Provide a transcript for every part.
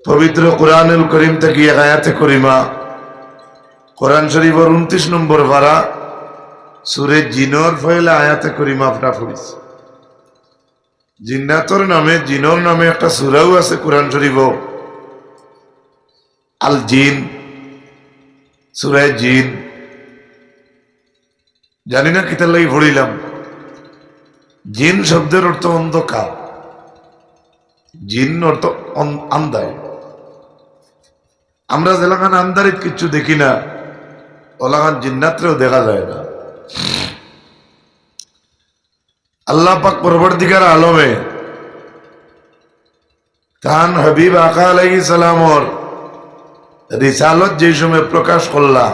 পবিত্র কোরআনুল করিম থেকে এক আয়াতে করিমা, কোরআন শরীফের 29 নম্বর পারা, সূরা জিনর পয়লা আয়াতে করিমা আপনারা পড়িছি। জিন্নাতর নামে, জিনর নামে একটা সূরাও আছে কোরআন শরীফ, আল জিন, সূরা জিন। জানি না কিতার লাগি পড়িলাম। জিন শব্দের অর্থ অন্ধকার, জিন অর্থ আন্দায়। আমরা যেলাখান আন্দারিত কিচ্ছু দেখি না, ওলাখান জিন্নাতরেও দেখা যায় না। আল্লাহ পাক পরবর্তীকার আলমে তান হাবিব আকা আলাইহিস সালামর রিসালত যে সময় প্রকাশ করলা,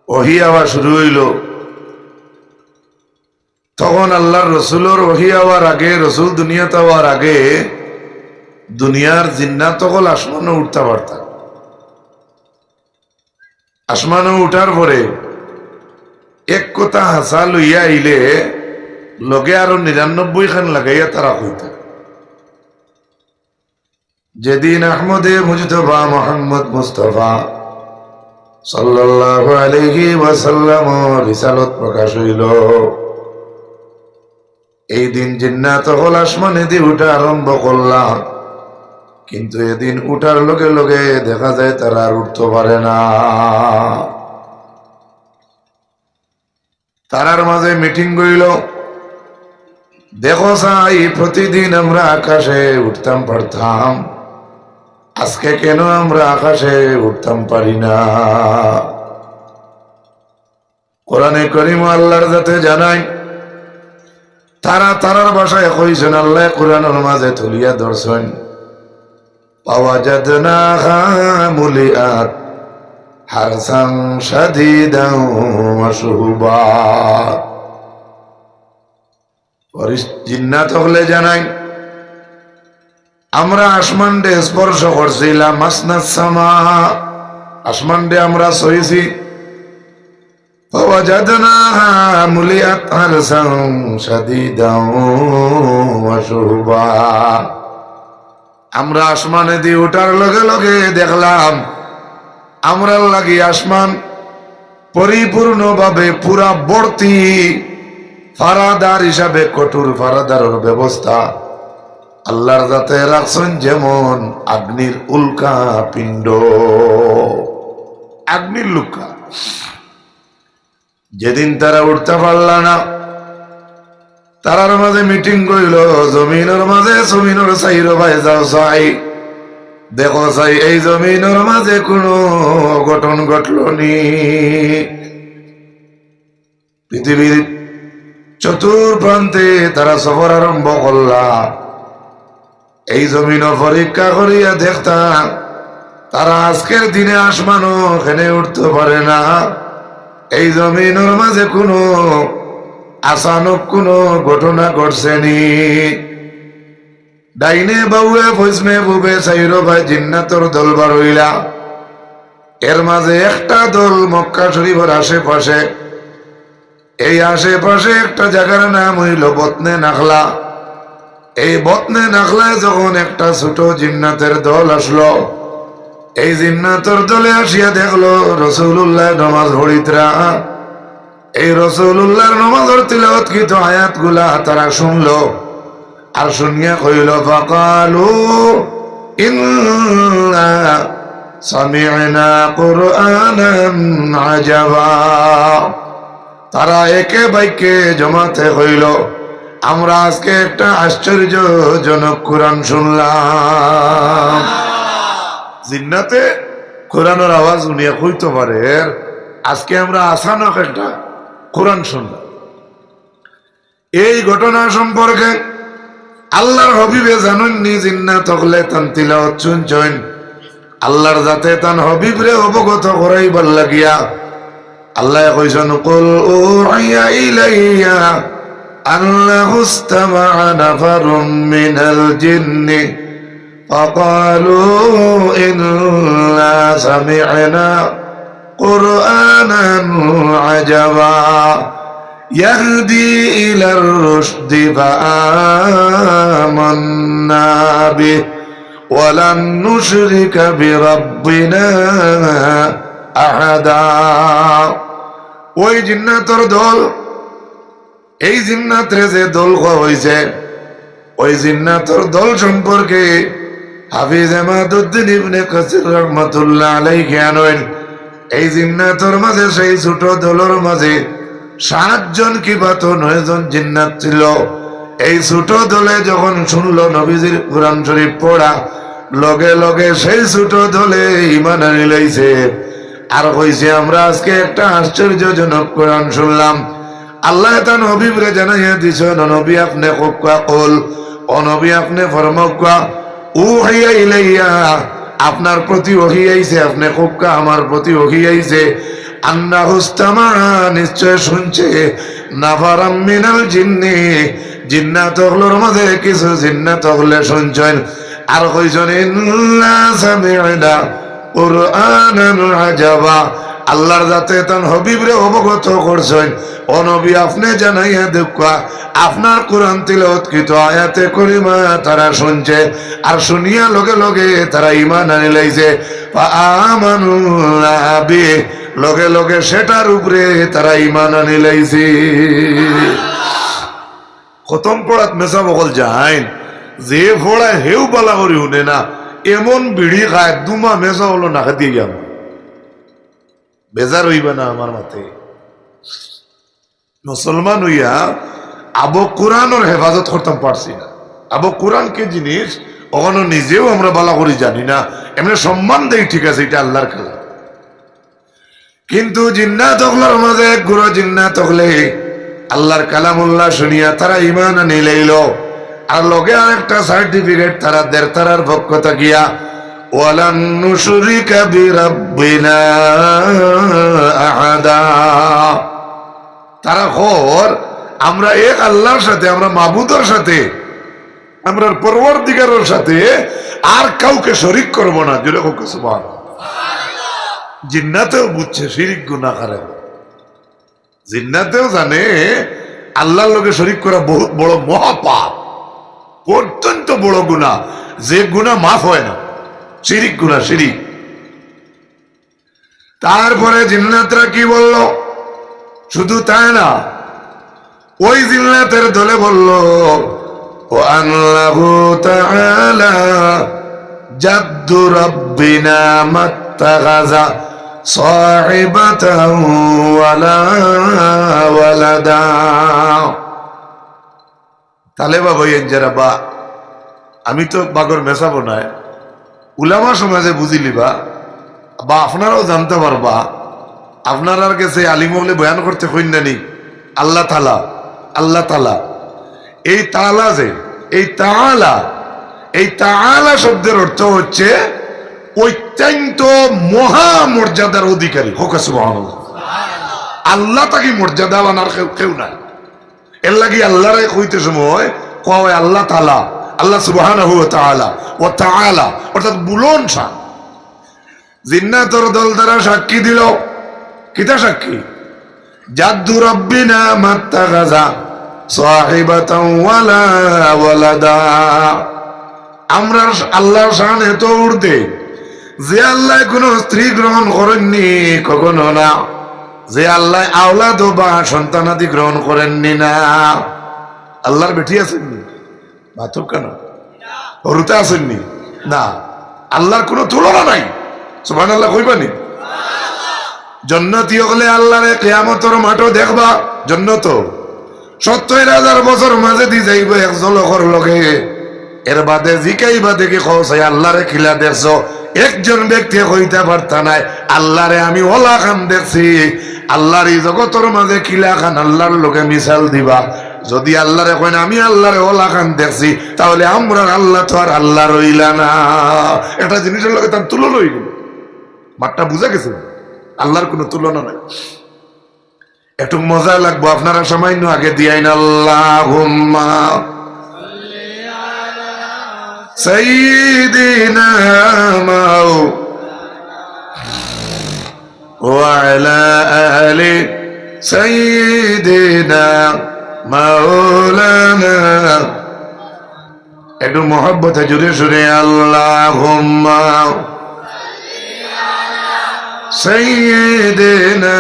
ওহী আওয়া শুরু হইল, তখন আল্লাহর রসুলের ওহী আওয়ার আগে, রসুল দুনিয়াতে হওয়ার আগে দুনিয়ার জিন্নাত তখন আসমানে উঠতে পারতাম। আসমানে উঠার পরে এক কথা হাসা লইয়া আইলে লগে আরো 99 খান লাগাইয়া তারা হইত। যেদিন আহমদে মুজতবা মোহাম্মদ মুস্তফা সাল্লাল্লাহু আলাইহি ওয়াসাল্লাম রিসালত প্রকাশ হইল, এই দিন জিন্নাত হল আসমানে দিয়ে উঠা আরম্ভ করলাম। কিন্তু এদিন উঠার লগে লগে দেখা যায় তারা আর উঠতে পারে না। তারার মাঝে মিটিং করিল, দেখো সাই প্রতিদিন আমরা আকাশে উঠতাম পারতাম, আজকে কেন আমরা আকাশে উঠতাম পারি না? কোরআনে কারীম আল্লাহর যাতে জানাই, তারা তারার ভাষায় কইছেন, আল্লাহ কোরআনের মাঝে তুলিয়া ধরছেন, ফাওয়াজাদনাহা মুলিআত হারসান শাদীদান ওয়া শুহুবা। জিন্নাত হলে জানাই, আমরা আসমান ডে স্পর্শ করছিলাম, মাসনাস সামা, আসমান ডে আমরা সইছি, ফাওয়াজাদনাহা মুলিআত হারসান শাদীদান ওয়া শুহুবা। আমরা আসমানে দিয়ে ওঠার লগে লগে দেখলাম আমরা লাগি আসমান পরিপূর্ণভাবে পুরা ভর্তি, ফারাদার হিসাবে কঠোর ফারাদারের ব্যবস্থা আল্লাহর যাতে রাখছেন, যেমন আগ্নির উল্কা পিণ্ড, আগ্নির লুকা। যেদিন তারা উঠতে পারল না, তারার মাঝে মিটিং করিল, জমিনের মাঝে, জমিনের চাইরো ভাই যাও চাই, দেখো চাই এই জমিনের মাঝে কোনো অঘটন ঘটল নি। পৃথিবীর চতুর্প্রান্তে তারা সফর আরম্ভ করলা, এই জমিন পরীক্ষা করিয়া দেখতাম তারা আজকের দিনে আসমানও এখানে উঠতে পারে না। এই জমিনের মাঝে কোনো আচানক কোনো ঘটনা ঘটছেনি। ডাইনে বাউয়ে ফজমে বুবে চাইরো ভাই জিন্নাতর দল বার হইলা, এর মাঝে একটা দল মক্কা শরীফের আশেপাশে, এই আশেপাশে একটা জায়গার নাম হইল বতনে নাখলা। এই বতনে নাখলায় যখন একটা ছোট জিন্নাতের দল আসলো, এই জিন্নাতের দলে আসিয়া দেখলো রাসূলুল্লাহ নামাজ পড়িতরা। এই রাসূলুল্লাহর নামাজের তিলাওয়াতকৃত আয়াতগুলা তারা শুনলো, আর শুনিয়া কইল, ফাকালু ইন্না সামি'না কুরআনান আজাবা। তারা একে বাইকে জমাতে হইল, আমরা আজকে একটা আশ্চর্যজনক কোরআন শুনলাম। জিন্নাতে কোরআনের আওয়াজ শুনিয়া কইতে পারে, আজকে আমরা আসানক একটা কোরআন শুনলাম। এই ঘটনা সম্পর্কে আল্লাহর হবিবে জানেননি, জিন্নাত হলে তান তিলাওয়াত শুনছেন, আল্লাহর যাতে তান হবিবরে অবগত করাইবার লাগিয়া আল্লাহ কইছেন, কুল উহিয়া ইলাইয়া আন্নাহু ইসতামা'a নাফারুম মিনাল জিন্নি ফাকালু ইন্না সামি'না কুরআনান আজাবা ইয়াহদি ইলার রুশদি ফাআমান্না বিহি ওয়ালান নুশরিকা বিরাব্বিনা আহাদা। ওই জিন্নাতর দল, এই জিন্নাতরে যে দল হয়েছে, ওই জিন্নাতর দল সম্পর্কে হাফিজ এমাদউদ্দিন ইবনে কাসির রাহমাতুল্লাহ আলাইহি আনেন, এই জিন্নাতর মাঝে, সেই ছোট দলের মাঝে 7 জন কিংবা 9 জন জিন্নাত ছিল। এই ছোট দলে যখন শুনলো নবীজির কুরআন শরীফ পড়া, লগে লগে সেই ছোট দলে ঈমান আনি লইছে। আর কইছে আমরা আজকে একটা আশ্চর্যজনক কোরআন শুনলাম। আল্লাহ তা নবীরে জানাইয়া দিছেন, নবী আপনি কল, ও নবী আপনি ফরমাক্কা উহিয়া ইলাইয়া, আপনার প্রতি ওহী আইছে, আপনি কোক্কা আমার প্রতি ওহী আইছে, আন্নাহু ইসতামা, নিশ্চয় শুনছে, নাফারাম মিনাল জিন্নি, জিন্নাত হলোর মাঝে কিছু জিন্নাত হলে শুনছেন। আর কইছেন ইন্না সামি'না কুরআনান আজাবা, আল্লাহর যাতে তান হাবিবরে অবগত করছেন, ও নবী আপনি জানাইয়া দেখা আপনার কোরআন তিলাওয়াতকৃত আয়াতে করিমা তারা শুনছে, আর শুনিয়া লগে লগে তারা ঈমান আনি লাইছে। ফাআমানু বি, লগে লগে সেটার উপরে তারা ঈমান আনি লাইছে। খতম পড়াত মেসা বকল যাইন, যে ফোড়ায় হেউ বালা করি শুনে না, এমন বিড়ি খায় দুমা মেসা হলো নাকা দিয়ে গেল। বেজার হইবে না আমার মাথে? মুসলমান হইয়া আবো কোরআনের হেফাজত করতাম পারছি না। আবো কোরআন কি জিনিস ওখানে নিজেও আমরা বালা করি জানি না, এমনি সম্মান দেই, ঠিক আছে, এটা আল্লাহর খেলা। কিন্তু জিন্নাত হকলার মাঝে এক গুরু জিন্নাত হকলে আল্লাহর কালামুল্লাহ শুনিয়া তারা ঈমান আনি লইল। আর লগে আরেকটা সার্টিফিকেট তারা দের, তারার পক্ষ থাকিয়া ওয়ালান নুশরিকা বিরাব্বিনা আহাদা, তারা খর আমরা এক আল্লাহর সাথে, আমরা মাবুদের সাথে, আমরা পরওয়ারদিগারের সাথে আর কাউকে শরীক করব না। জোরে হোক সুবহানাল্লাহ। জিন্নাতেও বুঝছে শিরিক গুনাহ করে, জিন্নাতেও জানে আল্লাহর লগে শরীক করা বহুত বড় মহাপাপ, অত্যন্ত বড় গুনাহ, যে গুনাহ মাফ হয় না, শিরিক গুনাহ, শিরিক। তারপরে জিন্নাতরা কি বলল? শুধু তাই না, ওই জিন্নাতের দলে বলল ও আল্লাহু তাআলা জাদ্দু রাব্বিনা মাত্তাগাযা সাহিবাতান ওয়ালা ওয়ালাদা। তাহলে বাবা যারা বা আমি তো বাগর মেশাবো না, উলামা সমাজে বুঝিলিবা বা আপনারাও জানতে পারবা, আপনার কাছে আলিম বলে বয়ান করতে হইনি আল্লাহ তাআলা, আল্লাহ তাআলা, এই তাআলা যে এই তাআলা, এই তাআলা শব্দের অর্থ হচ্ছে অত্যন্ত মহামর্যাদার অধিকারী। হোক সুবহানাল্লাহ। আল্লাহ তাকে মর্যাদাবান আর কেউ নাই। এর লাগি আল্লাহরে কইতে সময় কয় আল্লাহ তাআলা, আল্লাহ সুবহানাহু ওয়া তাআলা, ও তাআলা অর্থাৎ বুলন শান। জিন্নাতর দল দ্বারা সাক্ষী দিল, কিতা সাক্ষী? জাদ্দু রাব্বিনা মাত্তাগাযা সাহিবাতান ওয়ালা ওয়ালাদা, আমরা আল্লাহর শান এত উর্ধে যে আল্লাহ কোন স্ত্রী গ্রহণ করেননি, কখনো না। যে আল্লাহ আওলাদ বা সন্তানাদি গ্রহণ করেননি না। আল্লাহর বেটি আসেননি, বাথুক কেন হরুতে আসেননি না। আল্লাহর কোনো তুলনা নাই। সুবহানাল্লাহ কইবানি? জন্নতি হলে আল্লাহরে কিয়ামতের মাঠও দেখবা। জন্নত 70,000 বছর মাঝে দি যাইব এক জলকর লগে। এর বাদে জিকাইবা দেখি কওসাই আল্লাহরে খিলা দেখছো? একজন ব্যক্তি কইতে পারতা নাই আল্লাহরে আমি ওলা খান দেখছি। আল্লাহর এই জগতের মাঝে খিলা খান আল্লাহর লোকে মিশাল দিবা। যদি আল্লাহরে কইন আমি আল্লাহরে ওলা খান দেখছি, তাহলে আমরা আল্লাহ তো আর আল্লাহ রইলা না। একটা জিনিসের লগে তার তুলনা হইল। মাঠটা বুঝা গেছে? আল্লাহর কোনো তুলনা নাই। একটু মজা লাগবো, আপনারা সামান্য আগে দিয়াইন আল্লাহুম্মা সাইয়্যিদিনা ওয়া আলা আলি সাইয়্যিদিনা মাওলানা একটু মহব্বতে জুড়ে সুরে আল্লাহুম্মা সাইয়্যিদিনা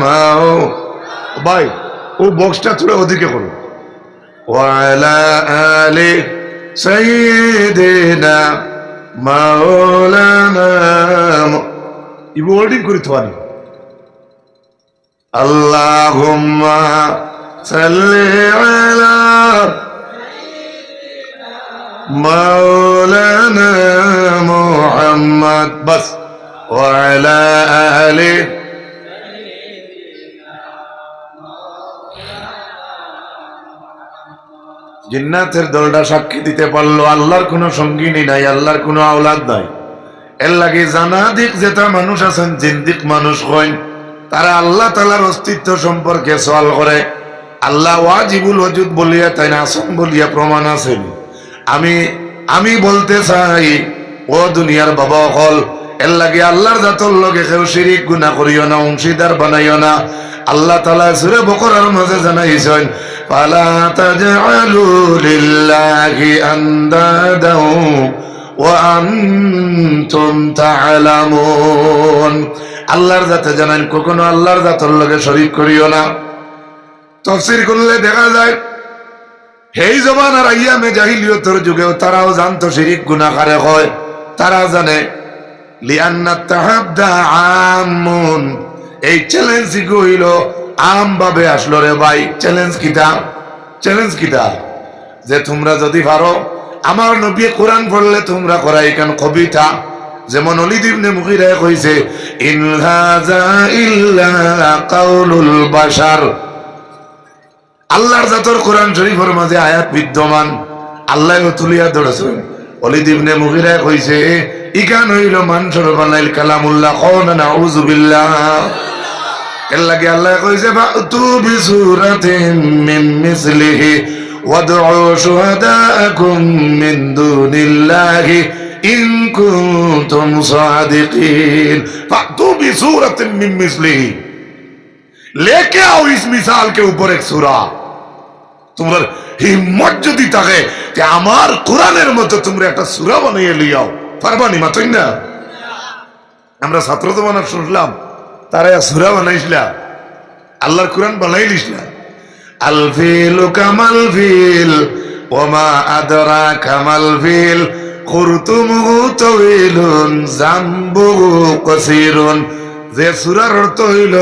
মাও ভাই ও বক্সটা তুলে ওদিকে করো ওয়া আলা আলি সাইয়্যিদিনা মাওলানা ই হোল্ডিং করি থানি আল্লাহুম্মা সাল্লি আলা মাওলানা মুহাম্মদ বাস ওয়া আলা আলি জিন্নাতের দলটা সাক্ষী দিতে পারলো আল্লাহর কোনো সঙ্গিনী নাই, আল্লাহর কোনো আওলাদ নাই। এর লাগে জানাদিক যেটা মানুষ আছেন, জিন্দিক মানুষ হইন, তারা আল্লাহ তাআলার অস্তিত্ব সম্পর্কে সওয়াল করে। আল্লাহ ওয়াজিবুল ওজুদ বলিয়া তাই না আসন বলিয়া প্রমাণ আছেন। আমি বলতে চাই ও দুনিয়ার বাবা হল, এর লাগে আল্লাহর জাতর লগে কেউ শিরিক গুনাহ করিও না, অংশীদার বানাইও না। আল্লাহ তাআলা সূরা বাকারার মাঝে জানাইছেন ফালা তাজআলু লিল্লাহি আনদাদাও ওয়া আনতুম তা'লামুন। আল্লাহর জাতে জানেন, কখনো আল্লাহর জাতর লগে শরীক করিও না। তাফসীর করলে দেখা যায় এই জমানার আইয়ামে জাহিলিয়তের যুগেও তারাও জানতো শিরিক গুনাহ কারে হয়। তারা জানে লিআন্না তাহাদ্দা আমুন, এই চ্যালেঞ্জ হইল আম ভাবে আসলো রে ভাই। চ্যালেঞ্জ কিটা যে তোমরা যদি পারো আমার নবী কোরআন পড়লে তোমরা করাই কেন কবিতা। যেমন ওলীদ ইবনে মুগীরা কইছে ইন হাযা ইল্লা কাউলুল বাশার। আল্লাহর জাতর কোরআন শরীফের মাঝে আয়াত বিদ্যমান, আল্লাহ তুলিয়া ধরেছেন। ওলীদ ইবনে মুগীরা কইছে ইকান হইল মানুষের বানাইল কালামুল্লাহ, কওনা নাউযু বিল্লাহ। এর লাগে আল্লাহ কইছে ফাতু বিসূরাতিন মিন মিসলিহি ওয়াদউ শুহাদাআকুম মিন দুনিল্লাহি ইন কুনতুম সাদিকিন। ফাতু বিসূরাতিন মিন মিসলিহি, लेके आओ इस मिसाल के ऊपर एक सूरा। তোমার হিম্মত যদি থাকে যে আমার কোরআনের মতো তোমরা একটা সূরা বানিয়ে লিয়াও, পারবানি মাতই না? আমরা ছাত্র তো বানার শুনলাম, তারা সূরা বানাইছিলা, আল্লাহর কোরআন বানাইলিস না। আল ফিল কামাল ফিল ওমা আদরা কামাল ফিল খুরতুমহু তাওইলুন জামবুহু কাসীরুন। যে সূরার অর্থ হইল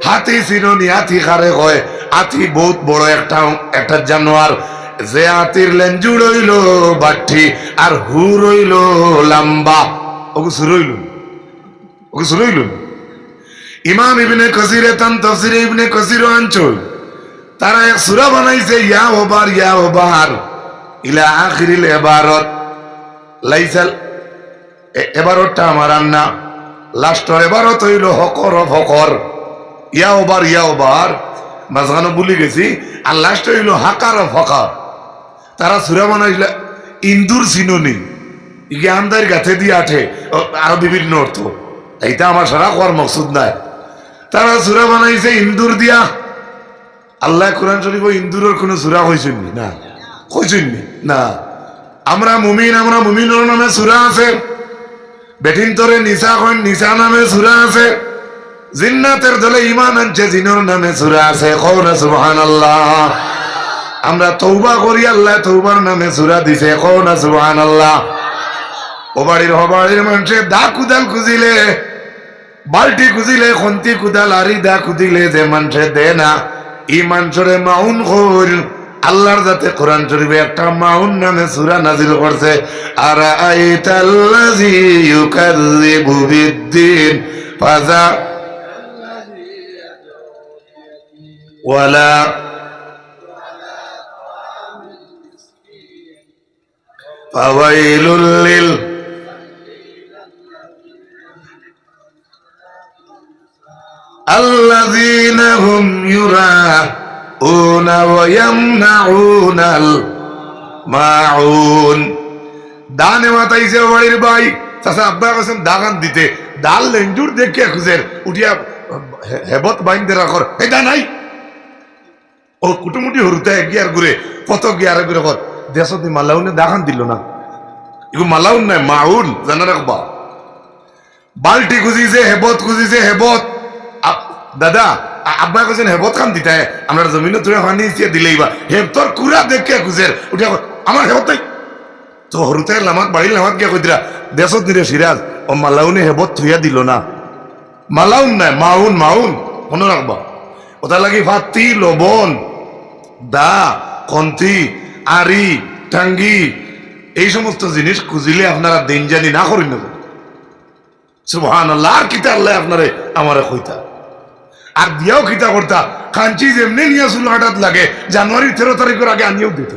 হাতি চিননি, হাতি খারে কয়, হাতি বহুত বড় একটা জানোয়ার। যে হাতির লেঞ্জুর হইল বাঠি আর হুর হইল লম্বা। ওকে সুর হইল ইমাম ইবনে কাসিরে তান তাফসীরে ইবনে কাসির আনচল, তারা এক সূরা বানাইছে ইয়া ওবার ইলা আখিরিল ইবারত। লাইসাল এবারতটা আমার আন্না, লাস্টের এবারত হইল হকর ফকর। ইয়া ওবার মাঝখানে ভুলে গেছি, আর লাস্ট হইল হাকার ফকার। তারা সূরা বানাইছিল ইন্দুর চিননি, জ্ঞানদার গাছে দিয়ে আঠে, আরো বিভিন্ন অর্থ। এইটা আমার সারা কোয়ার মকসুদ নাই। তারা সূরা বানাইছে ইন্দুর দিয়া। আল্লাহ কোরআন শরীফ ইন্দুরের কোন সূরা কইছেননি না। আমরা মুমিনের নামে সূরা আছে, বেঠিন তরে নিসা কইন নিসা নামে সূরা আছে, জিন্নাতের দলে ঈমান আনছে জিনের নামে সূরা আছে। কওনা সুবহানাল্লাহ। আমরা তওবা করি, আল্লাহ তওবার নামে সূরা দিছে। কওনা সুবহানাল্লাহ। হবাড়ির মানুষে দা কুদাল খুঁজিলে, বালটি খুঁজিলে, খন্তি কুদাল আরি দা খুঁজিলে যে মানুষে দে না, ই মানুষরে মাউন কইল। আল্লাহর যাতে কোরআন শরীফে একটা মাউন নামে সূরা নাজিল করছে। আরাআইতাল্লাযী ইউকাযযিবু বিদ্দীন ফাযা ওয়ালা ফাওয়াইলুল লিল আল্লাযীনা হুম ইউরাউনা ওয়া ইয়ামনাউনাল মাউন। দানে মাতাইছে বাড়ির ভাই চাচা আব্বা কাছে দাগান দিতে, ডাল লেঞ্জুর দেখে খুঁজের উঠিয়া হেবত বাইন্দে রাখর, এটা নাই ও কুটুমুটি হরুতে গিয়ার ঘুরে কত গিয়ার ঘুরে কর দেশত মালাউনে দেখান দিল না, এগুলো মালাউন নাই, মাউন জানা রাখবা। বাল্টি খুঁজিছে, হেবত খুঁজিছে, হেবত। দাদা আব্বা কৈছেন হেবত খান দিতে আমরা জমিনে তুলে পানি দিলেই বা হেব তোর কুড়া দেখে খুঁজের উঠে আমার হেবত নাই তো সৰুতে লামাত বাড়ির লামাত গিয়া কই দিলা দেশত নিরে সিরাজ ও মালাউনে হেবত থুইয়া দিল না। মালাউন নাই, মাউন, মাউন মনে রাখবা। ওটা লাগি ভাতি, লবণ, দা, কন্তি, আরি, টাঙ্গি এই সমস্ত জিনিস খুঁজিলে আপনারা দিন জানি না করেন না। সুবহানাল্লাহ। আর কিতা আল্লাহ আপনারে আমারে কইতা আর দিয়াও কিতা করতা খাঞ্চি যেমনি নিয়ে চুল কাটাত লাগে জানুয়ারির 13 তারিখের আগে আনিয়েও দিত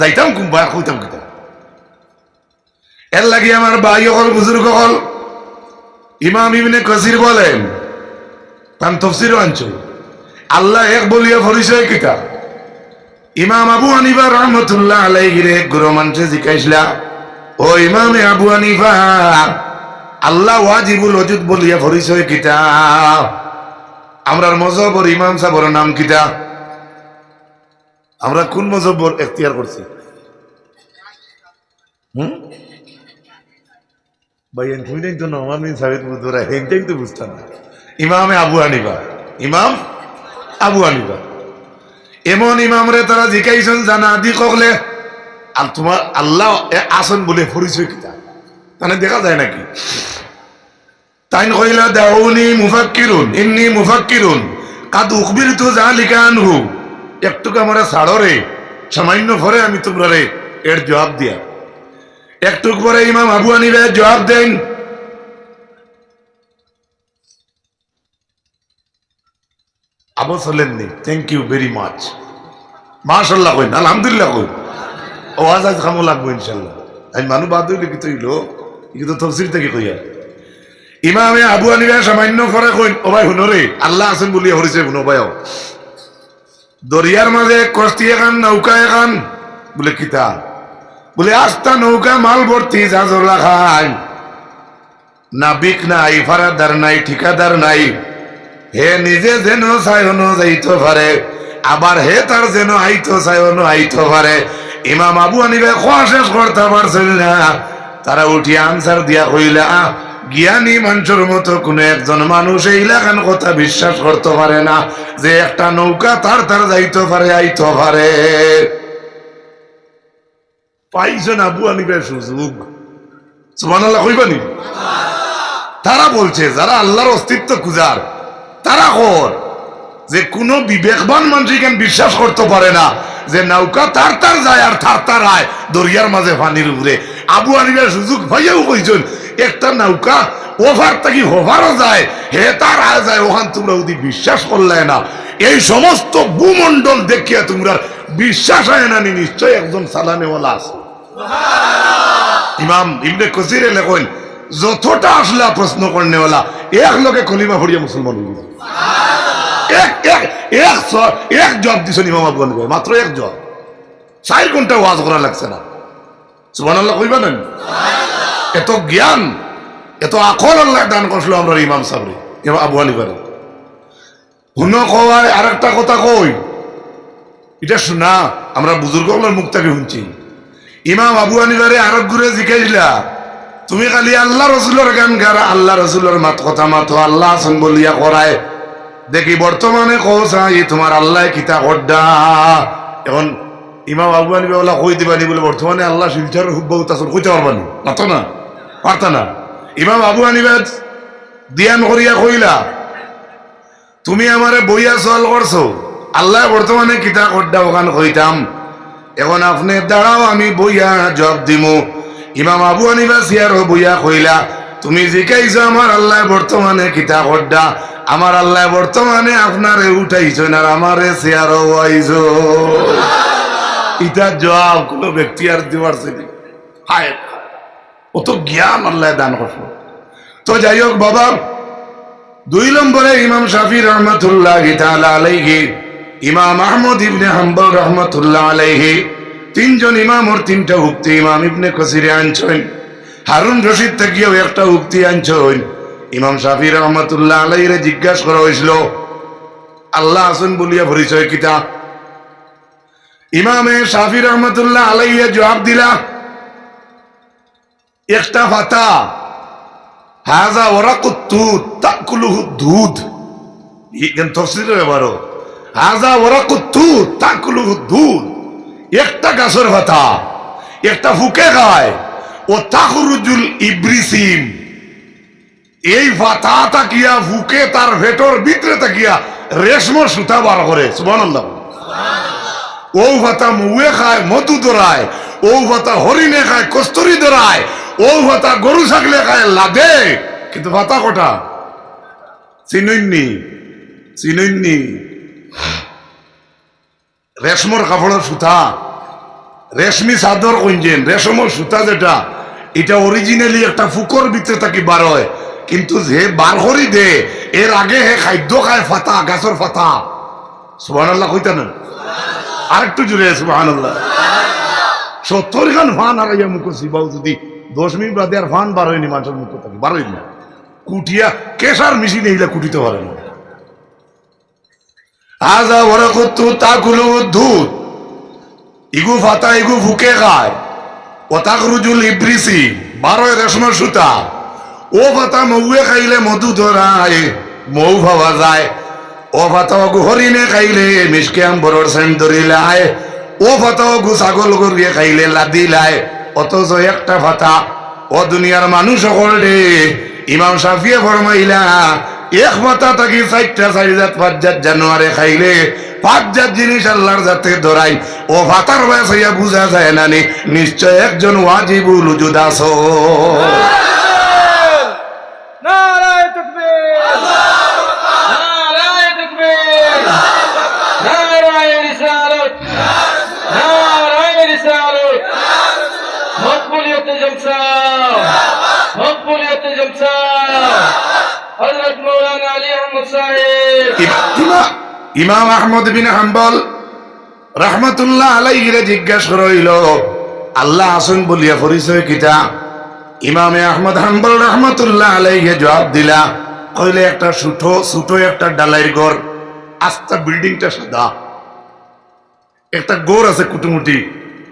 যাইতাম কুম্বা কইতাম কিতা। এর লাগি আমার ভাই হল বুজুর্গ হল ইমাম ইবনে কাসির বলেন তান তাফসীর আনছো আল্লাহ এক বলিয়া পরিচয় কিতা। ইমাম আবু হানিফা রাহমাতুল্লাহ আলাইহি রে গুরু মানুষে জিজ্ঞাসলা ও ইমামে আবু হানিফা আল্লাহ ওয়াজিবুল ওজুদ বলিয়া পরিচয় কিতা। আমরার মজহবর ইমাম সাহেবের নাম কিতা? আমরা কোন মজহবর এখতিয়ার করছি? ভাইয়ান কইলেন তো নওয়ামি সাহেব বুঝরা হেনটাই তো বুঝতাম না। ইমামে আবু হানিফা, ইমাম আবু হানিফা এমন ইমাম রে তারা জিজ্ঞাসন জানা দি কগলে আর তোমার আল্লাহ আসন বলে পরিচয় কিতা মানে দেখা যায় নাকি? তাইন কইলা দাউনি মুফাক্কিরুন ইন্নী মুফাক্কিরুন কাদ উখবিরতু যালিকা আনহু। একটুকু আমরা ছাড়ো রে, সামান্য পরে আমি তোমরা এর জবাব দিয়া। একটুক পরে ইমাম আবু হানিফা জবাব দেন আবু সালেননি থ্যাংক ইউ ভেরি মাচ মাশাআল্লাহ কইন আলহামদুলিল্লাহ কইন ওয়াজ আজ খামো লাগবো ইনশাআল্লাহ। আমি মানু বাদ হইলে কি তৈলো কিন্তু তফসির থেকে কইয়া ইমামে আবু হানিফা সামান্য পরে কইন ও ভাই হুনরে আল্লাহ আছেন বলিয়া হরিছে হুনো ভাইও দরিয়ার মাঝে কষ্টি এখান নৌকা এখান বলে কিতা বলে আস্তা নৌকা মাল ভর্তি জাজর রাখাই নাবিক নাই, ফারাদার নাই, ঠিকাদার নাই। হে নিজে যেন চাইনো যাইতে পারে আবার হে তার যেন আইতো চাইনো আইতে পারে। ইমাম আবু হানিফা খোয়া শেষ করতে পারছিল না, তারা উঠিয়া আনসার দিয়া কইলা জ্ঞানী মানুষের মতো কোন একজন মানুষ এই এলাকার কথা বিশ্বাস করতে পারে না যে একটা নৌকা তার তার যাইতে পারে আইতে পারে। পাইছেন আবু হানিফার সুযোগ সুবহানাল্লাহ কইবানি। তারা বলছে যারা আল্লাহর অস্তিত্ব খুঁজার তারা কর যে কোন বিবেকবান মানুষ এখানে বিশ্বাস করতে পারে না যে নৌকা তার তার যায় আর তার তার আয় দরিয়ার মাঝে পানির উপরে। আবু হানিফার সুযোগ ভাইয়াও কইছেন একটা নৌকা ওভার থাকি হোভারও যায় হে তার আয় যায় ওখান তোমরা যদি বিশ্বাস করলে না এই সমস্ত ভূমন্ডল দেখিয়া তোমরা বিশ্বাস হয় না নিশ্চয় একজন সালানেওয়ালা আছে। ইমাম ইবনে কাসির লেখেন যতটা আসলা প্রশ্ন করনেওয়ালা এক লোকে কলিমা পড়িয়া মুসলমান হয়ে গেছে। এক জব দিছেন ইমাম আবু হানিফা, মাত্র এক জব, 4 ঘন্টা ওয়াজ করা লাগছে না। সুবহানাল্লাহ কইবা না? এত জ্ঞান এত আকল আল্লাহ দান করছিল আমরা ইমাম সাহেব আবু হানিফা। হুন কয় আর একটা কথা কই এটা শোনা আমরা বুজুর্গগুলোর মুখ থেকে শুনছি। ইমাম আবু হানিফারে আরব ঘুরে জিজ্ঞাসা তুমি খালি আল্লাহ রসুলের গান গারা আল্লাহ রসুলের মাত কথা মাতো আল্লাহ আছেন বলিয়া করায় দেখি বর্তমানে কৌসাই তোমার আল্লাহ কিতা করডা। এখন ইমাম আবু হানিফা বলা কই দিবানি বলে বর্তমানে আল্লাহ শিলচর হুব্বাউ তাসর কইতে পারবানি না তো না পারতা না। ইমাম আবু হানিফা দিয়ান করিয়া কইলা তুমি আমারে বইয়া সওয়াল করছো আল্লাহ বর্তমানে কিতা করডা ওখান কইতাম এখন আপনি দাঁড়াও আমি বইয়া জবাব দিমু। ইমাম আবু হানিফা সিয়ার বইয়া কইলা তুমি জিজ্ঞাইছো আমার আল্লাহ বর্তমানে কিতা করডা আমার আল্লাহ বর্তমানে আপনারে উঠাইছো না আমারে সিয়ার ওয়াইছো। ইটার জবাব কোন ব্যক্তি আর দিবার চাইনি হায় অত জ্ঞান আল্লাহ দান করলো। তো যাই হোক বাবা 2 নম্বরে ইমাম শাফি রহমাতুল্লাহি তাআলা আলাইহি ইমাম আহমদ ইবনে হাম্বল রহমাতুল্লাহ আলাইহি 3 জন ইমামর 3টা উক্তি ইমাম ইবনে কাসির আনছেন। হারুন রশিদ থেকেও একটা উক্তি আনছেন। ইমাম শাফি রহমাতুল্লাহ আলাইহিরে জিজ্ঞাসা করা হয়েছিল আল্লাহ আছেন বলিয়া পরিচয় কিতা। ইমামে শাফি রহমতুল্লাহ আলাইহি জবাব দিলা একটা পাতা হাজা ওরাকুত তুত তাকুলুহু দুধ ইকেন তাফসীরের ব্যাপারও হাজা ওরাকুত তুত তাকুলুহু দুধ একটা গাছের পাতা একটা ফুকে খায় ও তাখরুজুল ইব্রিসিম এই পাতা তাকিয়া ফুকে তার ভেতর ভিতরে তাকিয়া রেশম সুতা বার করে সুবহানাল্লাহ ও ভাতা মুয়ে খায় মধু ধরায় ও ভাতা হরিণে খায় কস্তুরি ধরায় ও ভাতা গরু ছাগলে খায় লাদে কিন্তু ভাতা কটা চিনুননি রেশমর কাপড়ের সুতা রেশমি চাদর কইছেন রেশমর সুতা যেটা এটা অরিজিনালি একটা ফুকর ভিতরে থাকি বার হয় কিন্তু যে বার করি দে এর আগে হে খাদ্য খায় ফাতা গাছের ফাতা সুবহানাল্লাহ কইতা না আরেকটু জুড়ে সুবহানাল্লাহ 70 খান ফান আর ইয়া মুখ সিবাও যদি 10 মিনিট বাদে আর ফান বার হয়নি মানুষের মুখ থাকি বার হইনি কুটিয়া কেশার মেশিন এইলা কুটিতে পারে না আজা ওরাকুতু তাকুলু দুধ ইগু ফাতা ইগু ফুকে খায় ও তাখরুজুল ইব্রিসি 12 রেশমের সুতা ও ফাতা মৌয়ে খাইলে মধু ধরায় মৌ ভাবা যায় ও ফাতাও হরিণে খাইলে মিসকে আম্বরের সেন্ট ধরিলায় ও ফাতাও ছাগল গরিয়ে খাইলে লাদিলায় অথচ একটা ফাতা ও দুনিয়ার মানুষ সকল রে ইমাম শাফিয়ে ফরমাইলা এক ফাতা থাকি 4টা 4 জাত 5 জাত জানোয়ারে খাইলে 5 জাত জিনিস আল্লাহর জাতে ধরাই ও ফাতার বয়সে বুঝা যায় না নিশ্চয় একজন ওয়াজিবুল উজুদ আছো ইমাম আহমদ বিন হাম্বল রহমতুল্লাহ আলাইহিরে জিজ্ঞাসা করিল আল্লাহ আসুন বলিয়া পরিচয় কিতা ইমামে আহমদ হাম্বল রহমতুল্লাহ আলাইহি জবাব দিলা কইলে একটা ছোট একটা ডালাইর ঘর আস্তা বিল্ডিংটা সাদা একটা গোর আছে কুটুমুটি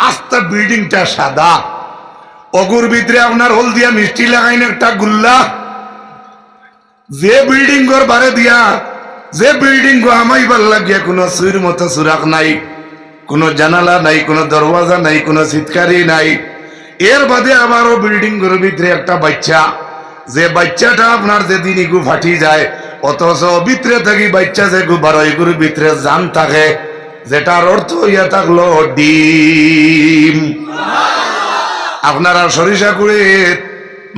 আস্তা বিল্ডিংটা সাদা অগুর ভিতরে আপনার হলদিয়া মিষ্টি লাগাইন একটা গুল্লা যে বিল্ডিং ঘর বারে দিয়া যে বিল্ডিং গো আমাইবার লাগিয়া কোনো সুর মতো সুরাক নাই কোনো জানালা নাই কোনো দরওয়াজা নাই কোনো চিৎকারি নাই এর বাদে আবারও বিল্ডিং ঘর ভিতরে একটা বাচ্চা যে বাচ্চাটা আপনার যেদিন ইগু ফাটি যায় অথচ ভিতরে থাকি বাচ্চা যে গু বারো এগুর ভিতরে জান থাকে যেটার অর্থ ইয়া থাকলো ডিম আপনারা সরিষা করে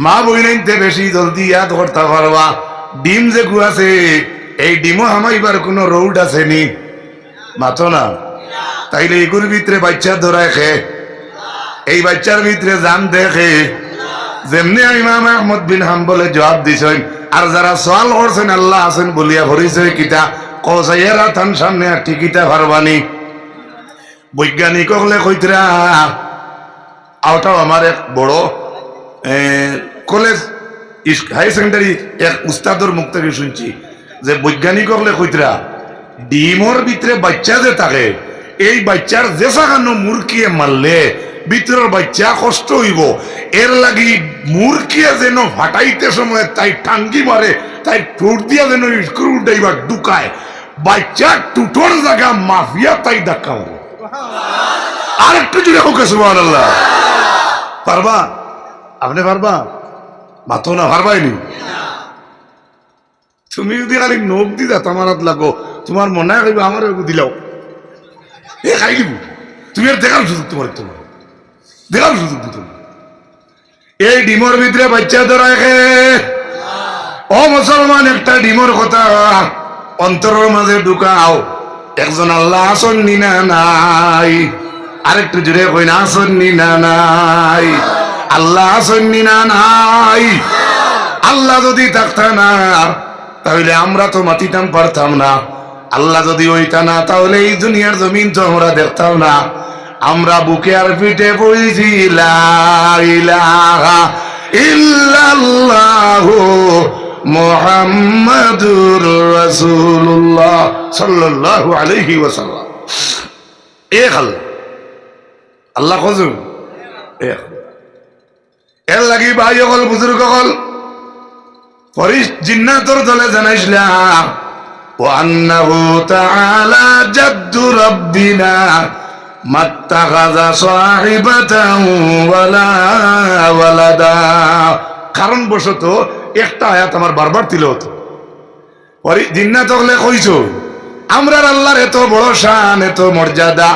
মা বইনাইতে বেশি জলদি ইয়াদ করতে পারবা ডিম যে গু আছে এই ডিমও হামাইবার কোনো রৌড আছে নি মাতো না তাইলে এগুর ভিতরে বাচ্চা ধরায় খে এই বাচ্চার ভিতরে জান দেখে যেমনি ইমাম আহমদ বিন হাম্বলে জবাব দিছেন আর যারা সওয়াল করছেন আল্লাহ আছেন বলিয়া পরিচয় কিতা কসাইয়েরা থান সামনে আর টিকিটা পারবানি বৈজ্ঞানিক হলে কইতরা আওটাও আমার এক বড় কলেজ হাই সেকেন্ডারি এক উস্তাদর মুখ থেকে শুনছি যে বৈজ্ঞানিক হলে কইতরা ডিমর ভিতরে বাচ্চা যে থাকে এই বাচ্চার যে সাগানো মুরগিয়ে মারলে ভিতরের বাচ্চা কষ্ট হইব এর লাগি মুরগিয়ে যেন ফাটাইতে সময় তাই টাঙ্গি মারে তাই ঠোঁট দিয়া যেন স্ক্রু ড্রাইভার ঢুকায় বাচ্চা টুটোর জায়গা মাফিয়া তাই ধাক্কা মারে আর একটু জুড়ে হোক সুবহানাল্লাহ পারবা আপনি পারবা মাতো না পারবাইনি তুমি যদি খালি নোক দিদা তোমার হাত লাগো তোমার মনে হয় আমার দিলাও এ খাই দিব তুমি আর দেখার সুযোগ তোমার দেখার সুযোগ দিত এই ডিমর ভিতরে বাচ্চা ধরায় ও মুসলমান একটা ডিমর কথা অন্তরের মাঝে ঢুকাও একজন আল্লাহ আসন নিনা নাই আরেকটু জুড়ে কই না আসন নিনা নাই আল্লাহ আসন নিনা নাই আল্লাহ যদি থাকতা না তাহলে আমরা তো মাটিতাম পারতাম না আল্লাহ যদি ওইটা না তাহলে এই দুনিয়ার জমিন তো আমরা দেখতাম না আমরা বুকে আর পিঠে পড়েছি লা ইলাহা ইল্লাল্লাহু মুহাম্মাদুর রাসূলুল্লাহ সাল্লাল্লাহু আলাইহি ওয়াসাল্লাম। এক আল্লাহ আল্লাহ খোঁজু এর লাগি ভাই অকল বুজুর্গ অকল জিন্নাতর দলে জানাইছিলাম ওয়ান্নাহু তাআলা জাদ্দু রাব্বিনা মাত্তাখাযা সাহিবাতান ওয়ালা ওয়ালাদা। কারণ বশত একটা আয়াত আমার বারবার তিলাওয়াত পরে জিন্নাত হলে কইছো আমরার আল্লাহর এত বড় শান এত মর্যাদা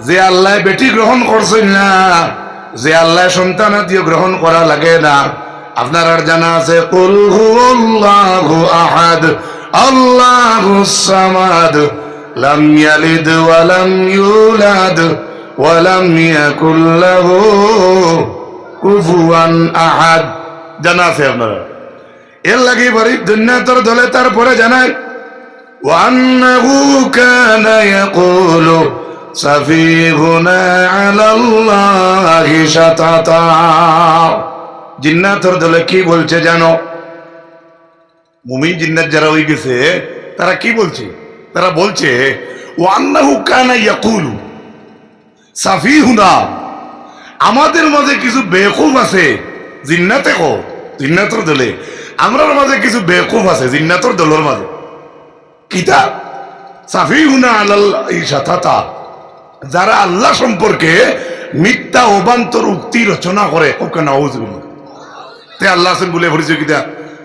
যে আল্লাহ বেটি গ্রহণ করছেন না, যে আল্লাহ সন্তানাদিও গ্রহণ করা লাগে না। আপনার আর জানা আছে কুল হুয়াল্লাহু আহাদ আল্লাহুস সামাদ লাম ইয়ালিদ ওয়া লাম ইউলাদ ওয়া লাম ইয়াকুল লাহু কুফুয়ান আহাদ। জানা আছে আপনারা? এর লাগি বাড়ি জান্নাতের দলে তারপরে জানায় ওয়ান্নাহু কানা ইয়াকুলু সাফিহুনা আলাল্লাহি শাতাতা। জিন্নাতের দলে কি বলছে জানো? মুমিন জিন্নাত যারা হয়ে গেছে তারা কি বলছে? তারা বলছে ওয়ান্নাহু কানা ইয়াকুলু সাফিহুনা, আমাদের মাঝে কিছু বেকুফ আছে। জিন্নাতে কো জিন্নাতের দলে আমরার মাঝে কিছু বেকুফ আছে জিন্নাতের দলের মাঝে। কিতা? সাফিহুনা আলাল্লাহি শাতাতা, যারা আল্লাহ সম্পর্কে মিথ্যা অবান্তর উক্তি রচনা করে। ওকে নাউজুবিল্লাহ। তে আল্লাহ আছেন বলে পরিচয় কিতা?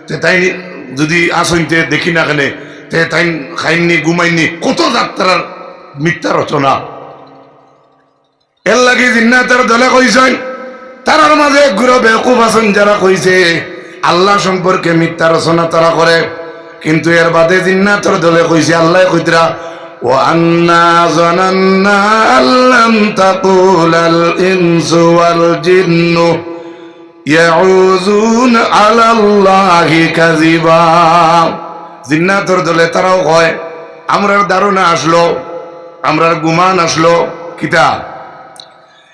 তে তাই যদি আসইতে দেখি না কেন তে তাই খাইননি ঘুমাইনি কত যাত্রার মিথ্যা রচনা। এর লাগি জিন্নাতের দলে কইছেন তারার মাঝে গুরু বেকুফ আছেন যারা কইছে আল্লাহ সম্পর্কে মিথ্যা রচনা তারা করে। কিন্তু এর বাদে জিন্নাতের দলে কইছে আল্লাহ কইতরা وَأَنَّا ظَنَنَّا أَن لَّن تَقُولَ الْإِنسُ وَالْجِنُّ يَعُوذُونَ عَلَى اللَّهِ كَذِبًا। জিন্নাতের দলে তারাও কয় আমরার ধারণা আসলো, আমরার গুমান আসলো কিতা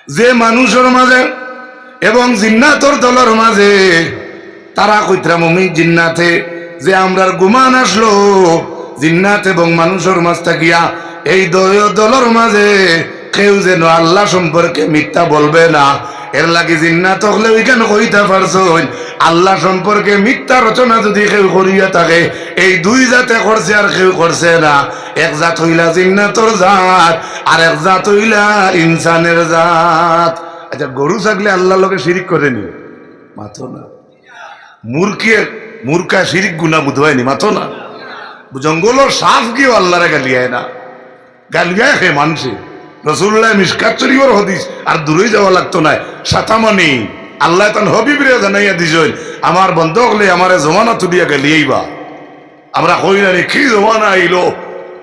যে মানুষের মাঝে এবং জিন্নাতের দলের মাঝে তারা কইতরা মুমিন জিন্নাতে যে আমরার গুমান আসলো জিন্নাত এবং মানুষের মাঝ থাকিয়া এই দলের মাঝে কেউ যেন আল্লাহ সম্পর্কে মিথ্যা বলবে না। এর লাগে জিন্নাত হলে ওইখান কইতে পারছ আল্লাহ সম্পর্কে মিথ্যা রচনা যদি কেউ করিয়া থাকে এই দুই জাতে করছে আর কেউ করছে না। এক জাত হইলা জিন্নাতর জাত আর এক জাত হইলা ইনসানের জাত। আচ্ছা গরু ছাগলে আল্লাহ লোকে শিরিক করেনি মাথো না? মূর্খা শিরিক গুনা বুধ হয়নি মাথো না? জঙ্গলের সাফ গিয়ে আল্লাহরে গালিয়ায় না, গালিয়ায় খে মানুষে। রসুল্লাহ মিশকাত শরীফের হদিস আর দূরে যাওয়া লাগতো না। সাতামানি আল্লাহ তান হবিবরে জানাইয়া দিছেন আমার বন্ধ হলে আমারে জমানা তুলিয়া গালিয়াইবা। আমরা কই না কি জমানা আইলো,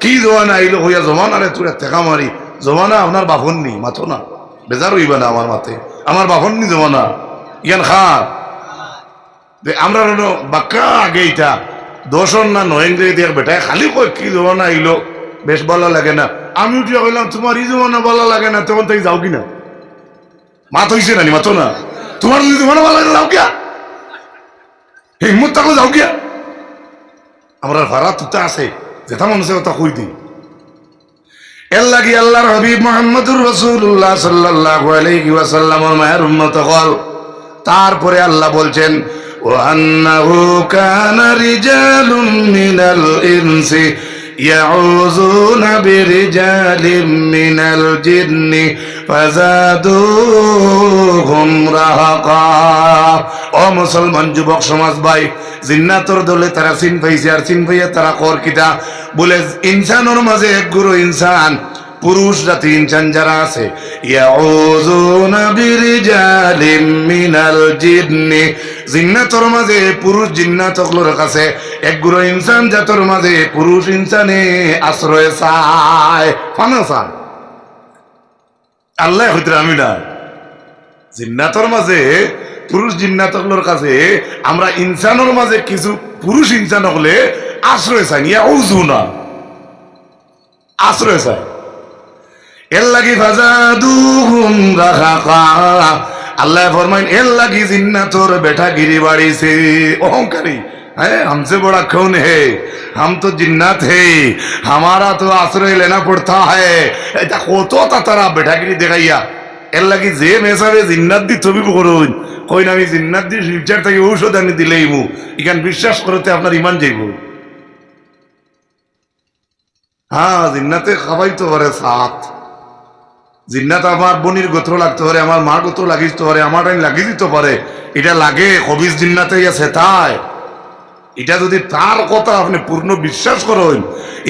কি জমানা আইলো হইয়া জমানারে তুলে টেকা মারি। জমানা আপনার বাপন নি মাথো না? বেজার হইবা না আমার মাথে, আমার বাপন নি জমানা ইয়ান খান। আমরা বাক্কা আগে ইটা দোষণ না নয়েন্দ্রে দিয়ে বেটায় খালি কই কি জমানা আইলো বেশ ভালো লাগে না। আমি উঠিয়া কইলাম তোমার এই জমানা ভালো লাগে না, তখন তাই যাও কিনা? মাত হইছে না মাতো না? তোমার যদি জমানা ভালো লাগে যাও কিয়া, হিম্মত থাকলে যাও কিয়া। আমরা ভাড়া তুতা আছে যেটা মানুষের কথা কই দিই। এর লাগি আল্লাহর হাবিব মুহাম্মদুর রাসূলুল্লাহ সাল্লাল্লাহু আলাইহি ওয়াসাল্লামের মায়ের উম্মত হল। তারপরে আল্লাহ বলছেন وَأَنَّهُ كَانَ رِجَالٌ مِّنَ الْإِنسِ يَعُوذُونَ بِرِجَالٍ مِّنَ الْجِنِّ فَزَادُوهُمْ رَهَقًا। ও মুসলমান যুবক সমাজ ভাই, জিন্নাতর দলে তারা চিন পাইছে আর চিন পাইয়া তারা কর কিতা বলে ইনসানের মাঝে এক গুরু ইনসান পুরুষ জাতি ইনসান যারা আছে ইয়াউযুনা বিরিজালিম মিনাল জিন্নি, জিন্নাতর মাঝে পুরুষ জিন্নাতগুলোর কাছে এক গুরু ইনসান জাতর মাঝে পুরুষ ইনসানে আশ্রয় চায়, ফানা চায়। আল্লাহ হইতে আমি না জিন্নাতর মাঝে পুরুষ জিন্নাতগুলোর কাছে আমরা ইনসানের মাঝে কিছু পুরুষ ইনসান হলে আশ্রয় চাই, ইয়াউযুনা আশ্রয় চায়। এর লাগি ফাজাদুহুম রাহাকা, আল্লাহ ফরমাইন এর লাগি জিন্নাতর বেটা গিরি বাড়িছে অহংকারী। हमसे बड़ा कौन है, हम तो जिन्नत है, हमारा तो आश्रय लेना पड़ता है। এটা কত তারা বেটাগিরি দেখাইয়া এর লাগি যে মেসাবে জিন্নাত দি ছবি করুন কই না আমি জিন্নাত দি শিলচার থেকে ঔষধ আনি দিলেই মু এখান বিশ্বাস করতে আপনার ইমান যাইব। হ্যাঁ জিন্নাতে খাবাই তো পারে সাত, জিন্নাত আমার বোনির গোত্র লাগতে পারে, আমার মার গোত্র লাগিতে পারে, আমার টাইম লাগিয়ে দিতে পারে, এটা লাগে কবিজ জিন্নাতে আছে তাই। এটা যদি তার কথা আপনি পূর্ণ বিশ্বাস করেন,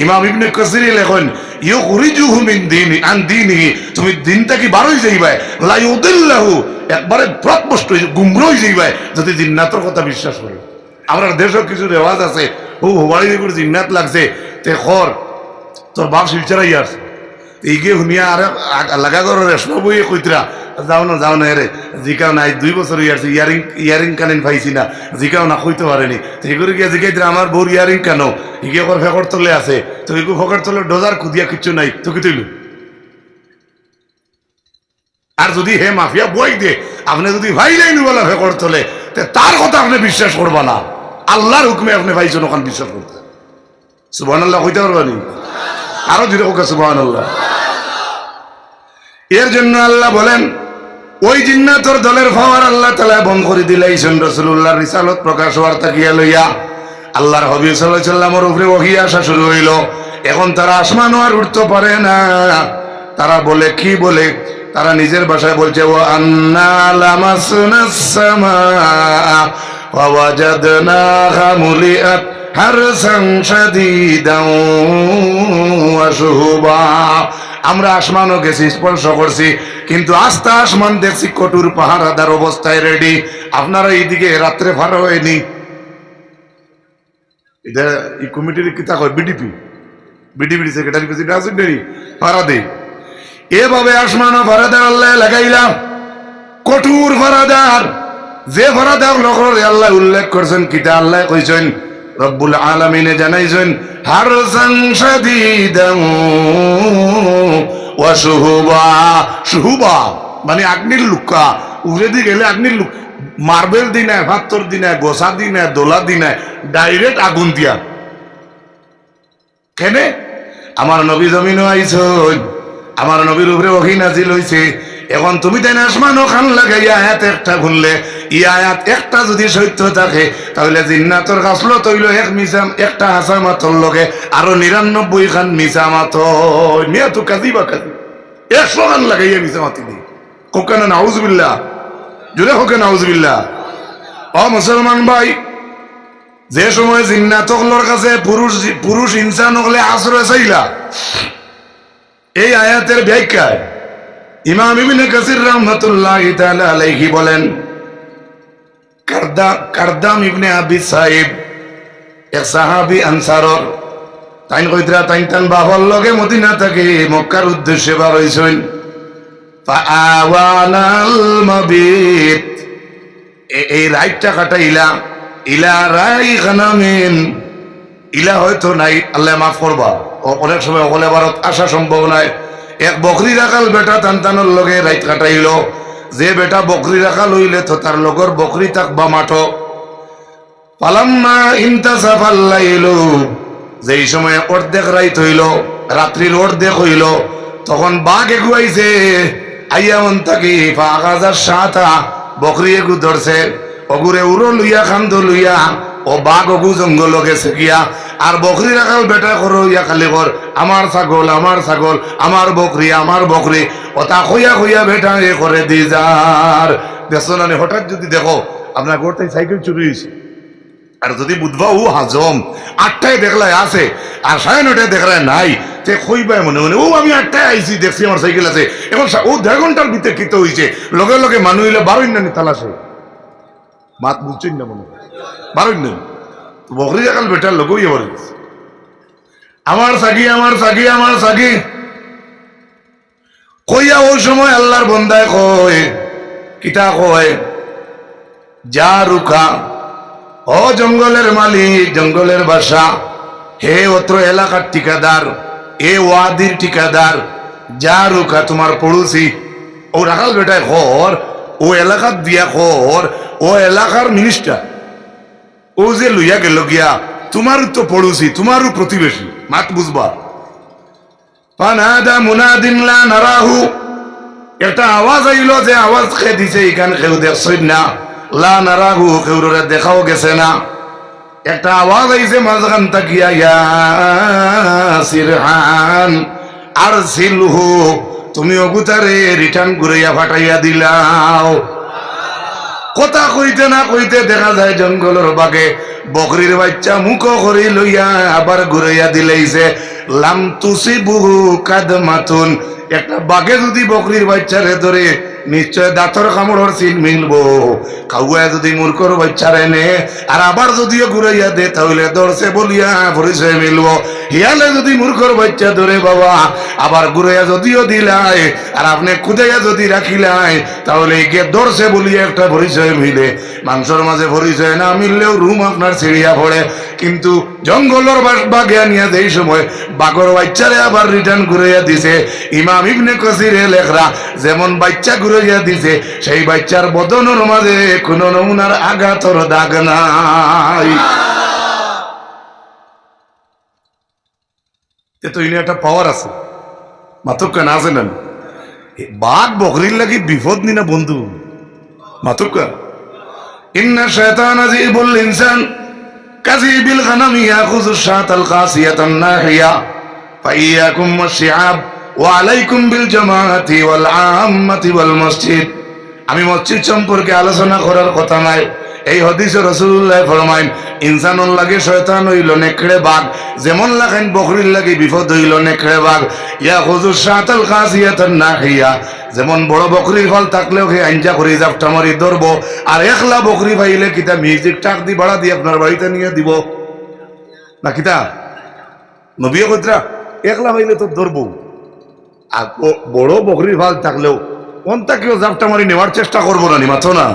ইমাম ইবনে কাসির লেখেন ইউখরিজুহু মিন দীনি আন দীনিহি, তুমি দিনটা কি বারোই যাইবাই লা ইউদিল্লাহু, একবারে প্রতপষ্ট গুমরা হয়ে যাইবাই যদি জিন্নাতের কথা বিশ্বাস করে। আমরা দেশও কিছু রেওয়াজ আছে, ও বাড়ি করে জিন্নাত লাগছে তে খর তোর বাপ শিলচারাই আসে এইগে শুনিয়া আর লাগা করে রেশমা বইয়ে কইতরা যাও না এরে জিকাও নাই 2 বছর ইয়ারছে ইয়ারিং কানেন পাইছি না, জিকাও না কইতে পারেনি। এগুলো গিয়ে জিকাইতে আমার বউর ইয়ারিং কেন ইগে কর ফেকর তলে আছে, তো এগুলো ফেকর তলে ডোজার খুদিয়া কিচ্ছু নাই তো কি তৈল। আর যদি হে মাফিয়া বই দে আপনি যদি ভাই লাইন বলা ফেকর তলে তার কথা আপনি বিশ্বাস করবা না, আল্লাহর হুকুমে আপনি ভাইজন ওখান বিশ্বাস করতে। সুবহানাল্লাহ কইতে পারবানি? আরো ধীরে হোক সুবহানাল্লাহ। এর জন্য আল্লাহ বলেন ওই জিন্নাতর দলের ফাওয়ার আল্লাহ তাআলা বন্ধ করে দিলাইছেন রাসূলুল্লাহর রিসালাত প্রকাশ হওয়ার তাকিয়া লইয়া। আল্লাহর হাবিব সাল্লাল্লাহু আলাইহি ওয়াসাল্লামের উপরে ওহী আসা শুরু হইল। এখন তারা আসমানও আর উঠতে পারে না। তারা বলে কি বলে, তারা নিজের ভাষায় বলছে ওয়া আন্না লামাসনাস সামাআ ওয়া ওয়াজাদনাহা মুলিআত হারসান শাদীদান ওয়া শুহুবা। আমরা আসমানও গেছি, স্পর্শ করছি, কিন্তু আস্তে আসমান দেখছি কঠোর পাহারাদার অবস্থায় রেডি। আপনারা এইদিকে রাত্রে ফার হয়নি, এটা এই কমিটির কিতা কয় বিডিপি সেক্রেটারি প্রেসিডেন্ট আছেন ফারাদে। এভাবে আসমানও ফারাদার আল্লাহ লাগাইলাম, কঠোর ফারাদার। যে ফারাদার লোকের আল্লাহ উল্লেখ করছেন কিতা আল্লাহ কইছেন রব্বুল আলামিনে জানাইছেন হারসান শাদীদান ওয়া শুহুবা। শুহুবা মানে আগ্নির লুকা, উড়ে দিয়ে গেলে আগ্নির লুক, মার্বেল দিনায়, পাথর দিনায়, গোসা দিনায়, দোলা দিনায়, ডাইরেক্ট আগুন দিয়া। কেনে আমার নবী জমিনও আইছেন, আমার নবীর উপরে ওহী নাজিল হইছে। এখন তুমি তাই আসমান ওখান লাগাইয়া আয়াত একটা ঘুরলে, ই আয়াত একটা যদি সত্য থাকে তাহলে জিন্নাতর গাছলো তৈল এক মিসাম একটা হাসা মাতর লগে আরো 99 খান মিসা মাত নিয়ে তো কাজী বা কাজী 100 খান লাগাইয়া মিসা মাতি দি কোকানা নাউজুবিল্লাহ, জুড়ে হোকে নাউজুবিল্লাহ। ও মুসলমান ভাই, যে সময় জিন্নাতকলর কাছে পুরুষ ইনসান হলে আশ্রয় চাইলা, এই আয়াতের ব্যাখ্যায় ইমাম ইবনে কাসির রাহমাতুল্লাহি তাআলা আলাইহি বলেন কারদাম ইবনে আবি সাইব এক সাহাবী আনসারর, তাইন কইতরা তাইন বাহর লগে মদিনা থেকে মক্কার উদ্দেশ্যে বার হইছেন। ফাআওয়ানাল মাবিত, এই রাইটটা কাটাইলা ইলা রাই খানামিন, ইলা হয়তো নাই, আল্লাহ মাফ করবা, অনেক সময় অকলে ভারত আসা সম্ভব নাই। এক বকরি রাখাল বেটা তান্তানোর লগে রাইত কাটাইল। যে বেটা বকরি রাখাল হইলে তো তার লগর বকরি থাকবা মাঠো। পালাম্মা ইনতাসাফাল লাইলু, যেই সময় অর্ধেক রাইত হইল, রাত্রির অর্ধেক হইল, তখন বাঘ এগুয়াইছে আইয়া মন থাকি ফাগাজার সাতা বকরি এগু ধরছে, অগুরে উড়ো লইয়া খান্দ লইয়া ও বাঘ অগু জঙ্গল গেছে গিয়া। আর বকরি রাখাল বেটা করো ইয়া খালি কর আমার ছাগল আমার ছাগল, আমার বকরি ওটা কইয়া কইয়া বেটা এ করে দি যার বেসনানি। হঠাৎ যদি দেখো আপনার ঘর থেকে সাইকেল চুরি হয়েছে, আর যদি বুধবা ও হাজম 8টায় দেখলায় আছে আর 9:30 দেখলায় নাই, তে কইবাই মনে মনে ও আমি 8টায় আইছি দেখছি আমার সাইকেল আছে। এখন ও 1.5 ঘন্টার ভিতরে কিতে হয়েছে, লগে লগে মানুষ হইলে 12 নানি তালাশে মাত বুঝছেন না মনে 12 বকরি রাখাল বেটার লোক আমার সাগি কইয়া। ওই সময় আল্লাহর বন্দায় কয় কিতা কয়, যা রুখা ও জঙ্গলের মালিক, জঙ্গলের বাসা, হে অত্র এলাকার ঠিকাদার, এ ওয়াদির ঠিকাদার, যা রুখা তোমার পড়োশি। ও রাখাল বেটায় খর ও এলাকার দিয়া খর, ও এলাকার মিনিস্টার, ও যে লইয়া গেল গিয়া তোমারও তো পড়োশি, তোমারও প্রতিবেশী, মাত বুঝবা। ফানাদা মুনাদিন লা নারাহু, একটা আওয়াজ আইল, যে আওয়াজ খেয়ে দিছে এখান কেউ দেখছই না, লা নারাহু কেউরে দেখাও গেছে না। একটা আওয়াজ আইছে মাঝখান তাকিয়া, ইয়া সিরহান আরসিলহু, তুমি অগুতারে রিটার্ন ঘুরাইয়া ফাটাইয়া দিলাও। কথা কইতে না কইতে দেখা যায় জঙ্গলের বাগে বকরির বাচ্চা মুখ করি লইয়া আবার ঘুরাইয়া দিলেইছে। লাম তুসিবুহু কাদমাতুন, একটা বাঘে যদি বকরির বাচ্চারে ধরে নিশ্চয় দাঁতর কামড়ের চিন মিলবো। কাউয়া যদি মূর্খর বাচ্চারে নে আর আবার যদিও ঘুরাইয়া দে তাহলে ধরছে বলিয়া পরিচয় মিলব। হিয়ালে যদি মূর্খর বাচ্চা ধরে বাবা আবার ঘুরাইয়া যদিও দিলাই আর আপনি খুদাইয়া যদি রাখিলাই তাহলে গিয়ে ধরছে বলিয়া একটা পরিচয় মিলে। মাংসর মাঝে পরিচয় না মিললেও রুম আপনার ছিড়িয়া পড়ে। কিন্তু জঙ্গলের বাঘে আনিয়া দেই সময় বাঘর বাচ্চারে আবার রিটার্ন ঘুরাইয়া দিছে। ইমাম ইবনে কাসিরে লেখরা যেমন বাচ্চা ঘুরাইয়া দিছে সেই বাচ্চার বদনের মাঝে কোন নমুনার আঘাতর দাগ নাই। তো ইনি একটা পাওয়ার আছে মাতক্কা না আছে না। বাঘ বকরির লাগি বিপদ নি না বন্ধু মাতক্কা। ইন্না শায়তান আজিবুল ইনসান কাযীবিল গানাম ইয়াখুযু শাতাল কাসিয়াতান নাহিয়া ফাইয়াকুম ওয়াশিআব ওয়া আলাইকুম বিল জামাআতি ওয়াল আম্মাতি ওয়াল মসজিদ। আমি মসজিদ সম্পর্কে আলোচনা করার কথা নাই। এই হাদিসে রাসূলুল্লাহ ফরমাইন ইনসানুল লাগে শয়তান হইল নেকড়ে বাঘ, যেমন লাগেন বকরির লাগে বিপদ হইল নেকড়ে বাঘ। ইয়াখুযু শাতাল কাসিয়াতান নাহিয়া, যেমন বড় বকরির ফল থাকলেও সে আঞ্জা করে জাপটা মারি ধরবো, আর একলা বকরি পাইলে কিতা মিউজিক টাক দি ভাড়া দিয়ে আপনার বাড়িতে নিয়ে দিব না কিতা নবীও কইতরা একলা পাইলে তো ধরবো। আর বড় বকরির ফল থাকলেও কোনটা কেউ জাপটা মারি নেওয়ার চেষ্টা করবো না, মাথো না।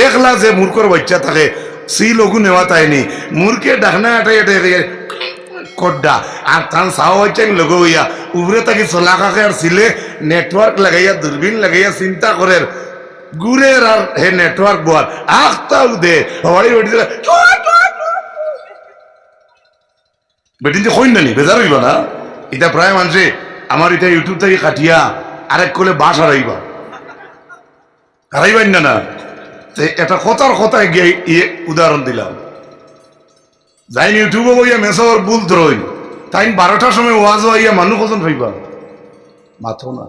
একলা যে মূর্খর বাচ্চা থাকে সি লঘু নেওয়া তাইনি, মূর্খে ডাকনা এটাই এটাই কড্ডা আর তান সাও হচ্ছে লগো হইয়া উপরে তাকে চলা কাকে আর ছিলে নেটওয়ার্ক লাগাইয়া দূরবীন লাগাইয়া চিন্তা করে গুড়ের আর হে নেটওয়ার্ক বোয়ার আখতাও দে হওয়ারি বেটি বেটি যে কইন নানি বেজার হইবা না। এটা প্রায় মানুষে আমার এটা ইউটিউব থেকে কাটিয়া আরেক কোলে বাস হারাইবা হারাইবেন না না। এটা কথার কথায় গিয়ে ইয়ে উদাহরণ দিলাম। যাই ইউটিউবে বইয়া মেসর বুল ধরই তাই 12টার সময় ওয়াজ হইয়া মানুষ কজন হইবা মাথো না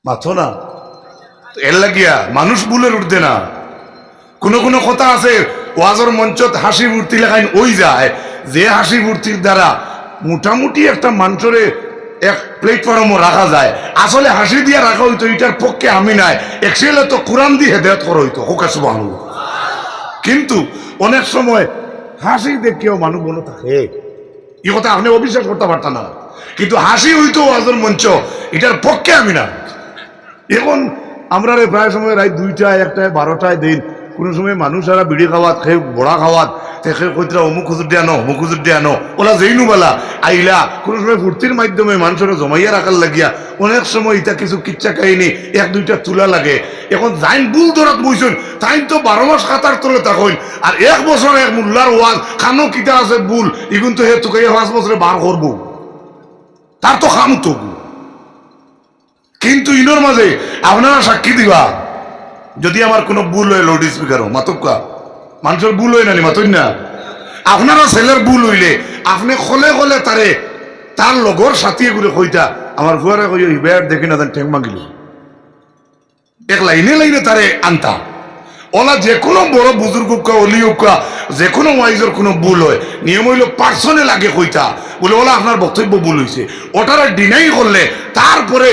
মাথো না। এর লাগিয়া মানুষ বুলের উঠতে না। কোন কোন কথা আছে ওয়াজর মঞ্চত হাসি মূর্তি লেখাইন ওই যায় যে হাসি মূর্তির দ্বারা মোটামুটি একটা মানুষরে এক প্ল্যাটফর্মও রাখা যায়। আসলে হাসি দিয়া রাখা হইতো এটার পক্ষে আমি নাই, একচুয়ালি তো কোরআন দিয়ে হেদায়েত করা হইতো হোকা সুবহানাল্লাহ। কিন্তু অনেক সময় হাসি দেখেও মানুষ মনে থাকে এই কথা আপনি অবিশ্বাস করতে পারতেন না, কিন্তু হাসি হইতো ওয়াজের মঞ্চ এটার পক্ষে আমি না। এখন আমরা প্রায় সময় রাত 2টায় 1টায় 12টায় দিন কোনো সময় মানুষ আর বিড়ি খাওয়াত খেয়ে বড়া খাওয়াত দেখে কইতরা অমুক হুজুর দিয়ে আনো অমুক হুজুর দিয়ে আনো ওলা যেইনু বেলা আইলা কোনো সময় ফুর্তির মাধ্যমে মানুষের জমাইয়া রাখার লাগিয়া অনেক সময় ইটা কিছু কিচ্ছা কাহিনী 1-2টা তুলা লাগে। এখন যাইন বুল ধরাত বইছেন তাই তো 12 মাস খাতার তোলে তখন আর 1 বছর এক মোল্লার ওয়াজ খানো কিতা আছে বুল এগুন তো হে তোকে 5 বছরে বার করবো তার তো খাম তো। কিন্তু ইনোর মাঝে আপনারা সাক্ষী দিবা যদি আমার কোনো ভুল হয় লাউড স্পিকারও মাতক্কা মানুষের ভুল হয় নানি মাতই না। আপনারা ছেলের ভুল হইলে আপনি খলে খলে তারে তার লগর সাথিয়ে করে কইতা আমার ফুয়ারে কই বেয়ার দেখি না ঠেং মাগিল এক লাইনে লাইনে তারে আনতা। ওলা যে কোনো বড় বুজুর্গ অলি হোকা যে কোনো ওয়াইজের কোনো ভুল হয় নিয়ম হইল পার্সনে লাগে কইতা বলে ওলা আপনার বক্তব্য ভুল হয়েছে ওটারা ডিনাই করলে তারপরে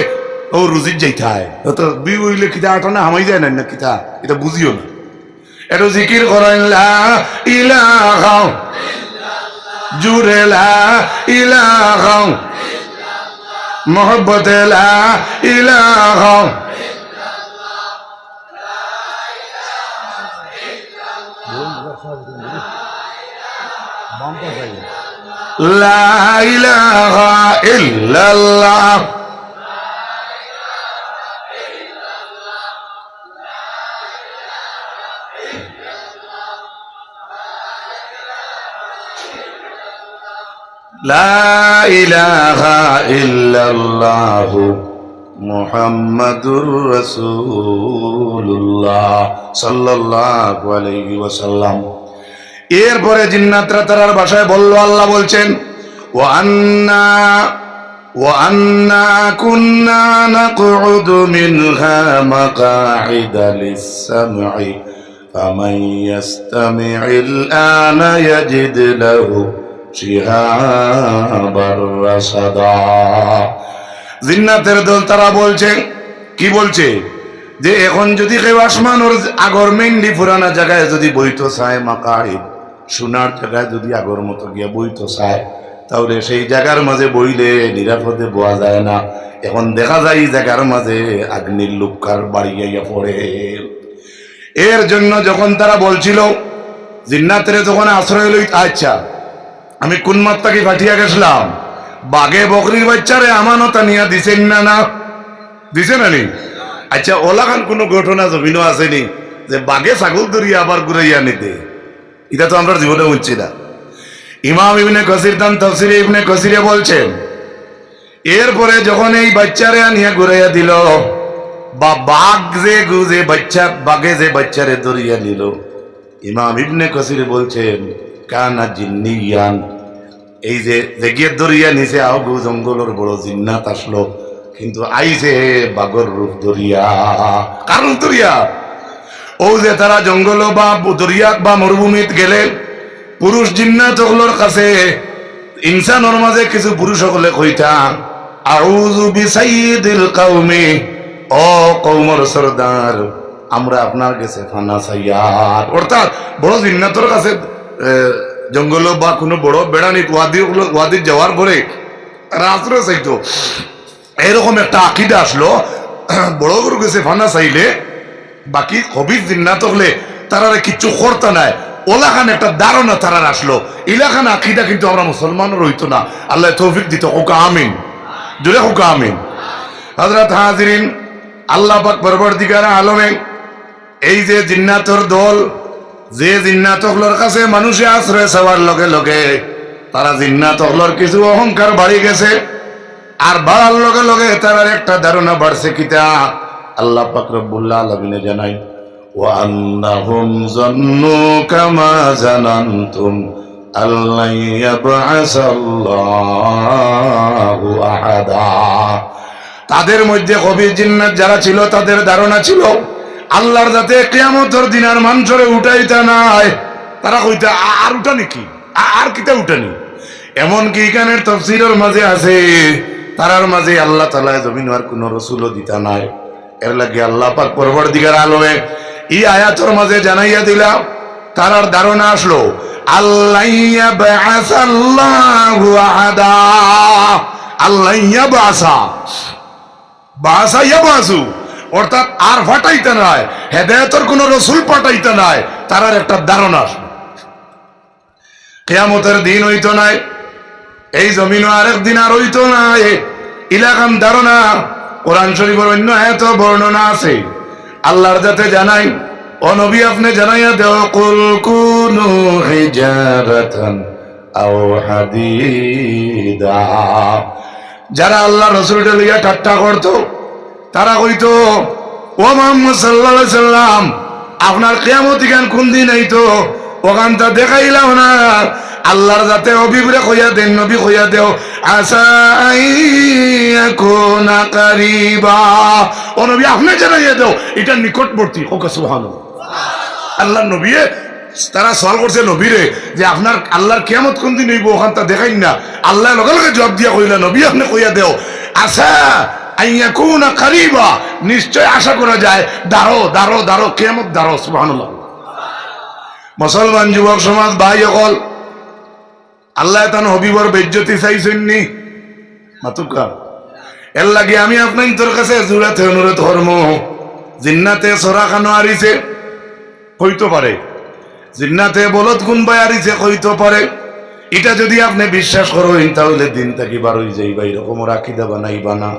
ও রুজির যাইতে হয় তো বিউ হইলে কিতা আটা না হামাই যায় না কিতা এটা বুঝিও না। এটা জিকির করেন লা ইলাহা জুরে লা ইলাহা মোহব্বত লা ইলাহা লা ইলাহা ইল্লাল্লাহ লা ইলাহা ইল্লাল্লাহু মুহাম্মাদুর রাসূলুল্লাহ সাল্লাল্লাহু আলাইহি ওয়াসাল্লাম। এরপরে জিন্নাতরা তারার ভাষায় বলল, আল্লাহ বলছেন ওয়া আন্না কুন্না নাকউদু মিনহা মাকআইদা লিস-সামঈ ফামান ইয়াসতামি'il আনা ইয়াজিদ লাহু শিহাবার রাসাদা। জিন্নাতের দল তারা বলছে, কি বলছে, যে এখন যদি কেউ আসমানোর আগর মেন্ডি পুরানা জায়গায় যদি বইতো চায়, মাকাইদ সোনার জায়গায় যদি আগর মতো গিয়া বইতো চায়, তাহলে সেই জায়গার মাঝে বইলে নিরাপদে বোয়া যায় না। এখন দেখা যায় এই জায়গার মাঝে আগ্নির লুক্কার বাড়ি গিয়া পড়ে। এর জন্য যখন তারা বলছিল, জিন্নাতের যখন আশ্রয় লই, আচ্ছা আমি কোন মাত্রাকে পাঠিয়ে গেছিলাম, বাঘে বকরির বাচ্চারে আমানত নিয়া দিছেন না? না দিছে না নি? আচ্ছা ওলাখান কোন ঘটনা জমিনও আসেনি যে বাঘে ছাগল ধরিয়া আবার ঘুরাইয়া নিতে? এটা তো আমরা জীবনে বুঝছি না। ইমাম ইবনে কাসির তান তাফসিরে ইবনে কাসিরে বলছেন, এরপরে যখন এই বাচ্চারে আনিয়া ঘুরাইয়া দিল, বা বাঘ যে গুজে বাচ্চা, বাঘে যে বাচ্চারে ধরিয়া নিল, ইমাম ইবনে কাসিরে বলছেন কানা জিন্নিয়ান, এই যে গিয়ে দরিয়া নিচে আও গো জঙ্গলের বড় জিন্নাত আসলো, কিন্তু আইছে বাঘর রূপ দরিয়া। কারণ দরিয়া ও যে তারা জঙ্গল বা দরিয়া বা মরুভূমিত গেলে পুরুষ জিন্নাত সকলের কাছে ইনসানের মাঝে কিছু পুরুষ সকলে কইতা, আউযু বিসাইয়্যিদিল কওমি, ও কওমের সরদার আমরা আপনার কাছে ফানা চাইয়ার। অর্থাৎ বড় জিন্নাতের কাছে জঙ্গল বা কোনো বড় বেড়ানি ওয়াদি যাওয়ার পরে রাত্রে চাইতো, এরকম একটা আকিদা আসলো। বড় গরু গেছে ফানা চাইলে বাকি হবির জিন্নাত হলে তারা কিচ্ছু করতে নাই, ওলাখান একটা ধারণা তারার আসলো। ইলাখান আকিদা কিন্তু আমরা মুসলমানের হইতো না। আল্লাহ তৌফিক দিত। হুকা আমিন, জুড়ে হুকা আমিন। হযরত হাজিরিন, আল্লাহ পাক পরবর্তীকার আলমে এই যে জিন্নাতর দল, যে জিন্নাত হকলর কাছে মানুষে আশ্রয় চাওয়ার লগে লগে তারা জিন্নাত হকলর কিছু অহংকার বাড়ি গেছে, আর বাড়ার লগে লগে তার একটা ধারণা বাড়ছে। কিতা আল্লাহ পাক রব্বুল আলামিন জানাই, ওয়া আন্নাহুম যান্নু কামা জানানতুম আল্লা ইয়াবআসাল্লাহু আহাদা। তাদের মধ্যে কবির জিন্নাত যারা ছিল তাদের ধারণা ছিল আল্লাহর যাতে কিয়ামতের দিন আর মানুষরে উঠাইতা নাই। তারা কইতা আর উঠানি কি, আর কিতা উঠানি। এমনকি এখানের তাফসীরের মাঝে আছে তারার মাঝে আল্লাহ তাআলা জমিন আর কোন রাসূলও দিতা নাই। এর লাগি আল্লাহ পাক পরবর্তীকার আলমে এই আয়াতের মাঝে জানাইয়া দিলা, তারার ধারণা আসলো আল্লাহ ইয়াবআসাল্লাহু আহাদা। আল্লাহ ইয়াবআসা, বাসা ইয়াবআসু, অর্থাৎ আর ফাটাইতে নাই, হেদায়েতের কোন রসুল পাঠাইতে নাই। তারার একটা ধারণা কিয়ামতের দিন হইতো নাই, এই জমিনও আরেক দিন আর হইতো নাই। ইলাকান ধারণা কোরআন শরীফের অন্য আয়াত বর্ণনা আছে। আল্লাহর যাতে জানাই, ও নবী আপনি জানাইয়া দেও, কুল কুনু হিজারাতান আও হাদিদা। যারা আল্লাহ রাসূলকে লইয়া ঠাট্টা করতো তারা কইতো, ও মুহাম্মদ সাল্লাল্লাহু আলাইহি সাল্লাম আপনার কিয়ামত গান কোন দিন আইতো, ওখানটা দেখাইলাম না। আল্লাহর যাতে অবিবরে কইয়া দেন, নবী কইয়া দেও, আসা আইয়াকুনা কারিবা। ও নবী আপনি জানাইয়া দেও এটা নিকটবর্তী। হোক সুবহানাল্লাহ। আল্লাহর নবী তারা সওয়াল করছে নবীরে যে আপনার আল্লাহর কিয়ামত কোন দিন হইব, ওখানটা দেখাইন না। আল্লাহ লগে লগে জবাব দিয়া কইলা, নবী আপনি কইয়া দেও আসা আইয়াকুনা কারিবা, নিশ্চয় আশা করা যায়, দাঁড়ো দাঁড়ো দাঁড়ো, কিয়ামত দাঁড়ো। সুবহানাল্লাহ। মুসলমান যুবক সমাজ ভাই হল, আল্লাহ তান হবিবর বেজ্জতি চাইছেননি মাতুকা। এর লাগে আমি আপনার তোর কাছে জুড়াতে অনুরোধ করব, জিন্নাতে সরা খানো আরিছে হইতে পারে, জিন্নাতে বলদ গুণ বাই আরিছে হইতে পারে। এটা যদি আপনি বিশ্বাস করেন তাহলে দিন থাকি বার হয়ে যাইবা, এরকম রাখিদা বানাইবা না।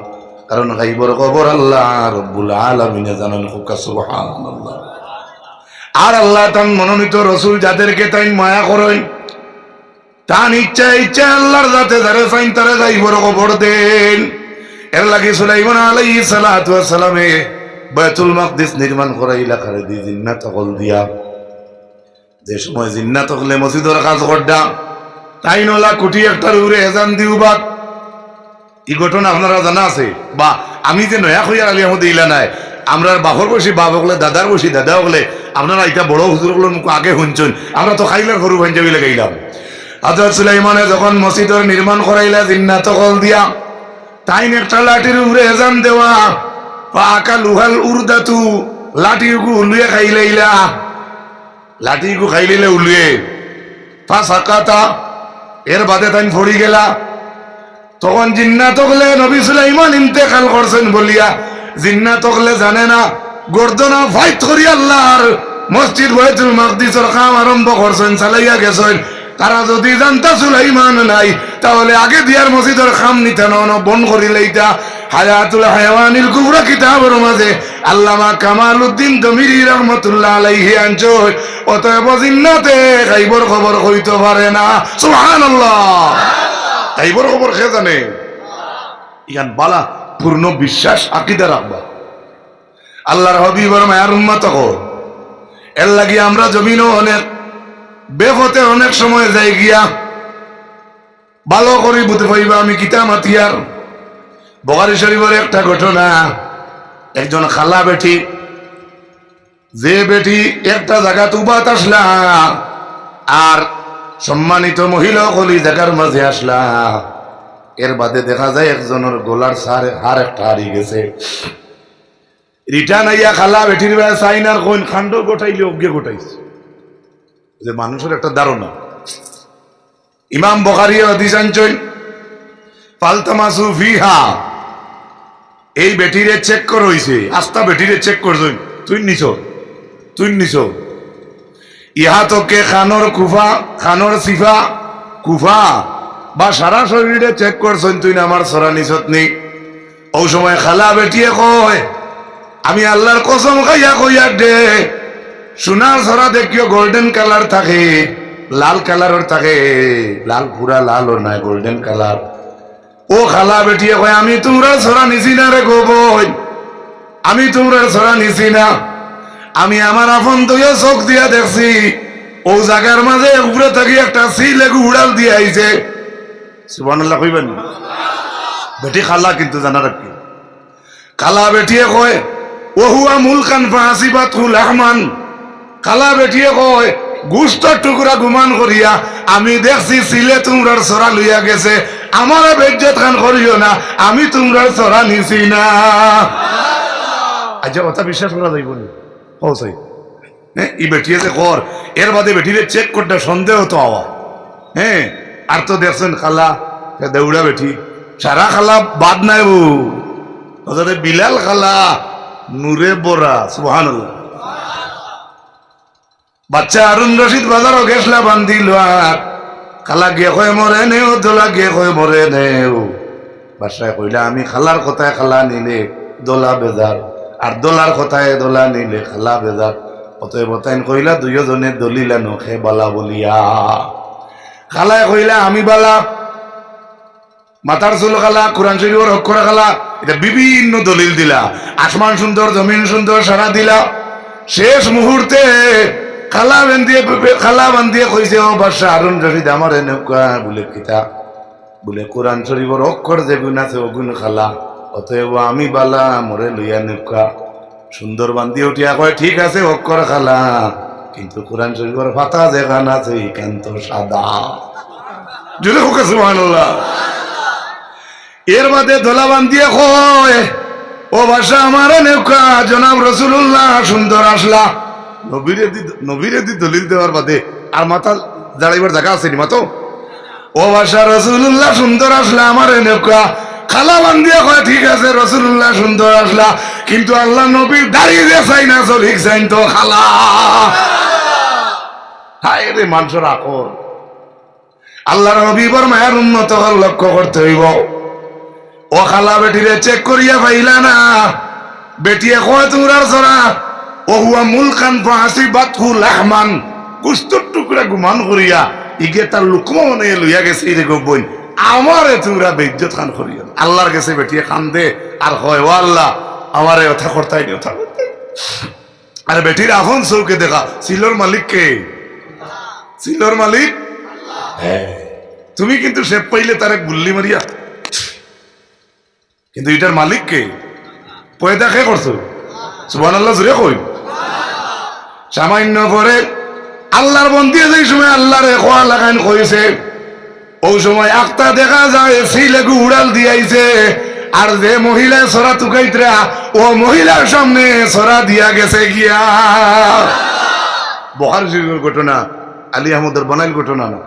কারণ গাইবর খবর আল্লাহ রব্বুল আলামিনে জানান। সুবহানাল্লাহ। আর আল্লাহ তান মনোনীত রসুল যাদেরকে তাই মায়া করেন, তান ইচ্ছা ইচ্ছা আল্লাহর যাতে যারা চাইন তারা গাইবর খবর দেন। এর লাগি সুলাইমান আলাইহিস সালাতু ওয়াস সালামে বাইতুল মাকদিস নির্মাণ করাইলা করে দি জিন্নাত হল দিয়া। যে সময় জিন্নাত হলে মসজিদের কাজ করডা তাই নলা কোটি একটার উড়ে এজান দিউবাত। এই ঘটনা আপনারা জানা আছে বা আমি যে নয়া হইয়া আলী আহমদ ইলা নাই, আমরা বাপর বসি বাপ হলে দাদার বসি দাদা হলে আপনারা এটা বড় হুজুর হলো আগে শুনছেন, আমরা তো খাইলার সরু পাঞ্জাবিলে গাইলাম। হযরত সুলাইমানে যখন মসজিদের নির্মাণ করাইলা জিন্নাত হল দিয়া, তাই একটা লাঠির উপরে এজান দেওয়া পাকা লুহাল উর্দাতু লাঠিগু উলুয়ে খাইলাইলা, লাঠিগু খাইলিলে উলুয়ে ফাসাকাতা, এর বাদে তাই ফড়ি গেলা। তখন জিন্নাত হলে নবী সুলাইমান ইন্তেকাল করছেন বলিয়া জিন্নাত হলে জানে না গর্দনা ফাইট করি আল্লাহর মসজিদ বাইতুল মাকদিসের কাম আরম্ভ করছেন, চালাইয়া গেছেন। তারা যদি জানতা সুলাইমান নাই তাহলে আগে দিয়ার মসজিদের খাম নিতে বন করিলেইতা। হায়াতুল হায়াওয়ানিল কুবরা কিতাবের মাঝে আল্লামা কামালউদ্দিন দমিরি রহমাতুল্লাহ আলাইহি আনছয়, অতএব জিন্নাতে গায়বের খবর হইতে পারে না। সুবহানাল্লাহ। গায়বের খবর কে জানে? ইয়ান বালা পূর্ণ বিশ্বাস আকীদা রাখবা আল্লাহর হাবিবের মায়ার উম্মত হও। এর লাগি আমরা জমিনও অনেক বেফতে অনেক সময় যাই গিয়া ভালো করি বুঝতে পাইবা আমি কিতা মাতিয়ার। বুখারী শরীফের একটা ঘটনা, একজন খালা বেটি, যে বেটি একটা জায়গা তুবাত আসলা আর সম্মানিত মহিলা কলি জায়গার মাঝে আসলা, এর বাদে দেখা যায় একজনের গলার হার একটা হারিয়ে গেছে। রিটার্ন আইয়া খালা বেটির বেলা চাইনার কোন খান্ড গোটাইলে অজ্ঞে গোটাইছে, যে মানুষের একটা ধারণা। ইমাম বুখারী হাদিস আনছেন ফালতামাসু ফিহা, এই বেটিরে চেক কর হইছে, আস্তা বেটিরে চেক করছেন, তুই নিছ ইহা তোকে খানোর কুফা খানোর সিফা কুফা বা সারা শরীরে চেক করছেন, তুই না আমার সরা নিছত নেই। ও সময় খালা বেটিয়ে কয় আমি আল্লাহর কসম খাইয়া কইয়া দে সোনার সরা দেখিও গোল্ডেন কালার থাকে, লাল কালারের থাকে, লাল পুরা লাল ওর নাই গোল্ডেন কালার। ও খালা বেটিয়ে কয় আমি তোমরা সরা নিছি না রে গো বই, আমি তোমরা সরা নিছি না, আমি আমার আপন দইয়া চোখ দিয়া দেখছি ও জায়গার মাঝে উপরে থাকি একটা সিলেগু উড়াল দিয়ে আইছে। সুবহানাল্লাহ কইবেন। বেটি খালা কিন্তু জানা রাখি, খালা বেটিয়ে কয় ওহুয়া মুলকান ফাসিবাতুল আহমান, খালা বেটিয়ে কয় গুস্তর টুকরা গুমান করিয়া আমি দেখছি সিলে তোমরার সরা লইয়া গেছে, আমার বেজ্জত খান করিও না, আমি তোমরার সরা নিছি না। আচ্ছা কথা বিশ্বাস করা যাইব না হসাই ই বেটিয়ে যে কর, এর বাদে বেটিরে চেক করতে সন্দেহ তো হওয়া। হ্যাঁ আর তো দেখছেন খালা দেউড়া বেটি, সারা খালা বাদ নাই বউ, বিলাল খালা নূরে বরা। সুবহানাল্লাহ। বাচ্চা হারুন রশিদ বাজারও গেছলা বান্ধিল আর খালা গিয়ে কয় মরে নেও, দোলা গিয়ে কয় মরে নেও। বাসায় কইলা আমি খালার কথায় খালা নিলে দোলা বেজার, আর দোলার কথায় দোলা নিলে খালা বেজার, অতএব তাইন কইলা দুইজনে দলিলা নখে বালা বলিয়া। খালায় কইলা আমি বালা, মাথার চুল খালা, কোরআন শরীফের অক্ষর খালা, এটা বিভিন্ন দলিল দিলা, আসমান সুন্দর জমিন সুন্দর সারা দিলা। শেষ মুহূর্তে খালা বান্ধিয়ে কইছে ও বাদশা হারুন রশিদ আমার এনেকা বলে কিতা বলে কোরআন শরীফের অক্ষর যে গুণ আছে ও গুণ খালা, অতএব আমি বালা মরে লইয়া নেকা। সুন্দর বান্ধি উঠিয়া কয় ঠিক আছে অক্ষর খালা, কিন্তু কোরআন শরীফের পাতা যেখান আছে এখান তো সাদা। জুড়ে হোক সুবহানাল্লাহ। এর বাদে দোলা বান্ধিয়ে কয় ও বাদশা আমার নেকা জনাব রাসূলুল্লাহ সুন্দর আসলা। নবীরে দি দলিল দেওয়ার বাদে আর মাথা দাঁড়াইবার জায়গা আছে নি মাতো। ও বাদশা রাসূলুল্লাহ সুন্দর আসলা আমার নেকা। খালা বান্ধিয়া কয় ঠিক আছে রাসূলুল্লাহ সুন্দর আসলা, কিন্তু আল্লাহ নবীর দাড়ি যে চাই না চলিক চাইন তো খালা। হায় রে মানুষের আকর। আল্লাহর হাবিবের মায়ের উন্নত লক্ষ্য করতে হইব। ও খালা বেটিরে চেক করিয়া পাইলা না, বেটিয়ে কয় তোমরার সরা ওহুয়া মুলকান ফাসিবাতহু লাহমান, কুস্তুর টুকরা গুমান করিয়া ইগে তার লুকমা বানাইয়া লইয়া গেছে রে গো বোন। আমারে তোমরা বেইজ্জত খান করিও না। আল্লাহর কাছে বেটিয়ে খান দে আর হয় ও আল্লাহ আমারে ওঠা করতাই নি ওঠা করতে। আর বেটির আফন চৌকে দেখা সিলোর মালিক কে? সিলোর মালিক হ্যাঁ। তুমি কিন্তু সে পাইলে তারে গুল্লি মারিয়া, কিন্তু এটার মালিক কে? পয়দা খে করছো সুবহানাল্লাহ জুড়ে কই। সামান্য পরে আল্লাহর বন্দী যে সময় আল্লাহরে খোয়া লাগান কইছে, ওই সময় আক্তা দেখা যায় সিলেগু উড়াল দিয়াইছে। আর যে মহিলা সরা তুকাইতরা ও মহিলার সামনে সরা দিয়া গেছে গিয়া। বুখারী শরীফের ঘটনা, আলী আহমদের বানাইল ঘটনা না।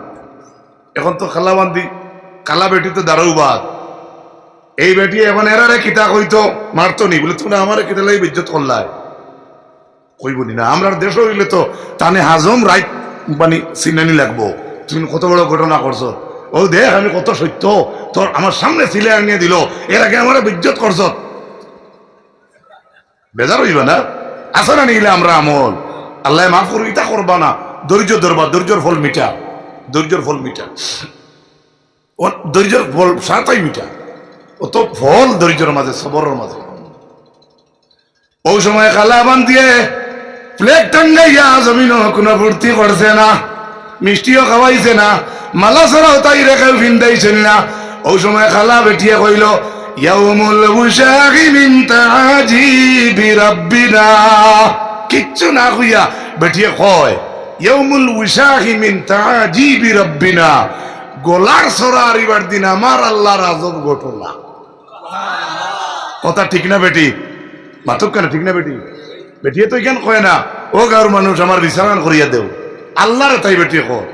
এখন তো খালাবান্দি কালা বেটি তো দারুবাদ, এই বেটি এখন এরারে কিতা কইতো মারতো নি বলে তোমরা আমার কিতা লাই বেজ্জত করলাই কইবনি না। আমরা দেশ হইলে তো তানে হাজম রাইট মানে সিনানি লাগবো। তুমি কত বড় ঘটনা করছো, ও দেখ আমি কত সত্য, তোর আমার সামনে ছিলে আনিয়ে দিল, এর আগে আমার বেজ্জত করছ, বেজার হইবা না? আসো না নিলে আমরা আমল আল্লাহ মাফ করবো, ইটা করবা না। ধৈর্য ধরবা, ধৈর্যর ফল মিঠা, ধৈর্যর ফল মিঠা, ও ধৈর্যর ফল সাতাই মিঠা, ও তো ফল ধৈর্যের মাঝে সবরের মাঝে। ওই সময় কালাবান দিয়ে প্লেট টাঙ্গাইয়া জমিন কোনো ভর্তি করছে না, মিষ্টিও খাওয়াইছে না, মালা ছাড়াও তাই রেখে ভিন্দাইছেন না। ওই সময় খালা বেটিয়ে কইল ইয়াউমুল বুশাগি মিন তাজিবি রাব্বিনা। কিচ্ছু না কইয়া বেটিয়ে কয় ইয়াউমুল বুশাগি মিন তাজিবি রাব্বিনা, গোলার সরা আরিবার দিন আমার আল্লাহর আজব ঘটনা। কথা ঠিক না বেটি? মাতুক কেন ঠিক না বেটি? বেটিয়ে তো এখান কয় না ও গাঁর মানুষ আমার বিচারান করিয়া দেও, আল্লাহর তাই বেটিয়ে কয়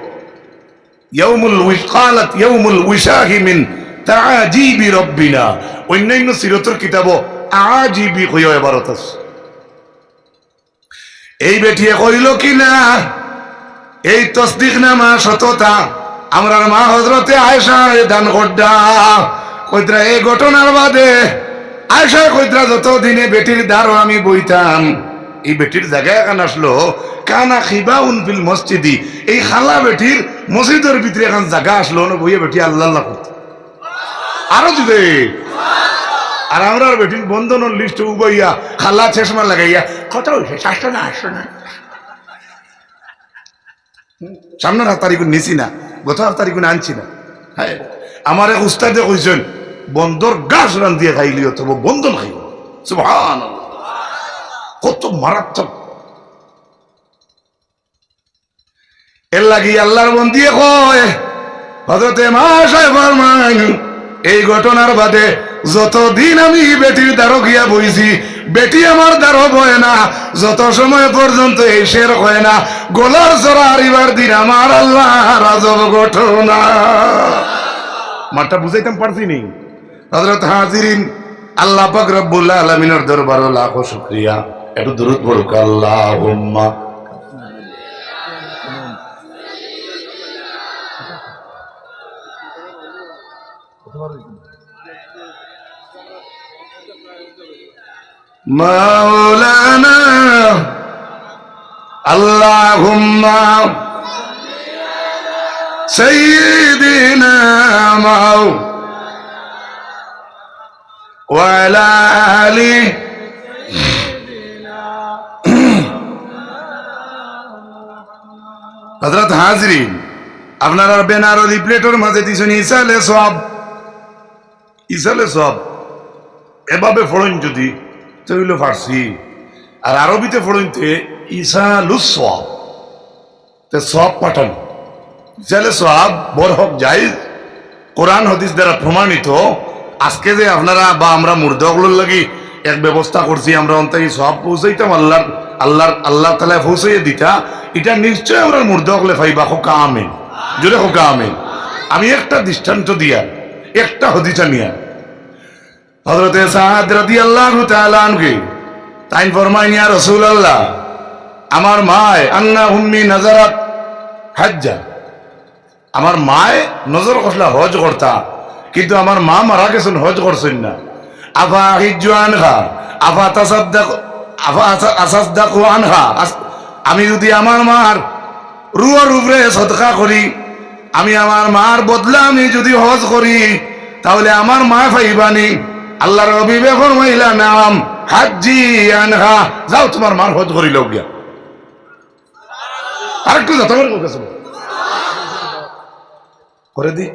ইয়াউমুল উইকালাত ইয়াউমুল উশাহি মিন তাআজিবি রাব্বিনা। অন্যান্য সিরাতের কিতাব আজিবি কইও ইবারত আছে। এই বেটিয়ে কইল কি না এই তসদিক নামা সততা আমরার মা হযরতে আয়েশা দান করডা কইত্রা এই ঘটনার বাদে আয়েশা কইত্রা যত দিনে বেটির দ্বারও আমি বইতাম, এই বেটির জায়গায় এখন আসলো কানা খিবাউন ফিল মসজিদি, এই খালা বেটির মসজিদের ভিতরে এখন জায়গা আসলো না বইয়ে বেটি আল্লাহ আল্লাহ করতে আরো যুগে। আর আমরা বেটির বন্ধনের লিস্ট উবাইয়া খালা চশমা লাগাইয়া কত হয়েছে 700 না 800 না, সামনের হাত তারিখ নিছি না, গত হাত তারিখ আনছি না। হ্যাঁ আমার এক উস্তাদে কইছেন বন্দর গাছ রান দিয়ে খাইলিও তবু বন্ধন খাইব। সুবহানাল্লাহ, কত মারাত্মক। এর লাগি আল্লাহর বন্দিয়ে কয় হযরতে মা সাহেব ফরমান এই ঘটনার বাদে যতদিন আমি বেটির দ্বারো গিয়া বইছি বেটি আমার দ্বারো বয় না, যত সময় পর্যন্ত এই শের হয় না গোলার চড়া হারিবার দিন আমার আল্লাহ রাজব ঘটনা। মাঠটা বুঝাইতাম পারছি নি? হযরত হাজিরিন, আল্লাহ পাক রব্বুল আলামিনের দরবারে লাখো শুকরিয়া। একটু দুরূদ পড়ুক আল্লাহুম্মা মাওলানা আল্লাহুম্মা সাইয়্যিদিনা মাও ওয়া আলা আলি হযরত হাজরিন আপনারা বেনারলি প্লেটের মাঝে দিছেন ইসালে সব, ইসালে সব এভাবে ফড়ন যদি তৈল ফার্সি আর আরবিতে ফড়নতে ইসালুস সওয়াব, তে সব পাঠান ইসালে সওয়াব বড় হক জায়েজ কোরআন হাদিস দ্বারা প্রমাণিত। আজকে যে আপনারা বা আমরা মুর্দাগুলোর লাগি এক ব্যবস্থা করছি আমরা অন্তত সব পৌঁছাইতাম আল্লাহ আল্লাহ আল্লাহ তাআলা পৌঁছাইয়ে দিতা, এটা নিশ্চয় আমরা মুর্দাগুলো পাইবা। হোকা আমিন, জোরে হোকা আমিন। আমি একটা দৃষ্টান্ত দিয়া একটা হাদিস নিয়া হযরতে সাদ রাদিয়াল্লাহু তাআলা আনহু তাই ফরমায় ইয়া রাসূলুল্লাহ আমার মায় আন্না উম্মি নাজারাত হজ্জা, আমার মায় নজর করলা হজ করতা, কিন্তু আমার মা মারা গেছেন হজ করছেন না। আফা হিজ্জু আনহা আফা তাসাদ্দাক আফা আসাসদাকু আনহা, আমি যদি আমার মার রুয়ার উপরে সদকা করি আমি আমার মার বদলা আমি যদি হজ করি তাহলে আমার মা পাইবানি। আল্লাহর হাবিব ফরমাইলা নাম হাজ্জি আনহা, যাও তোমার মার হজ করি লও গিয়া। আরেকটু যা তোমার কাছে করে দি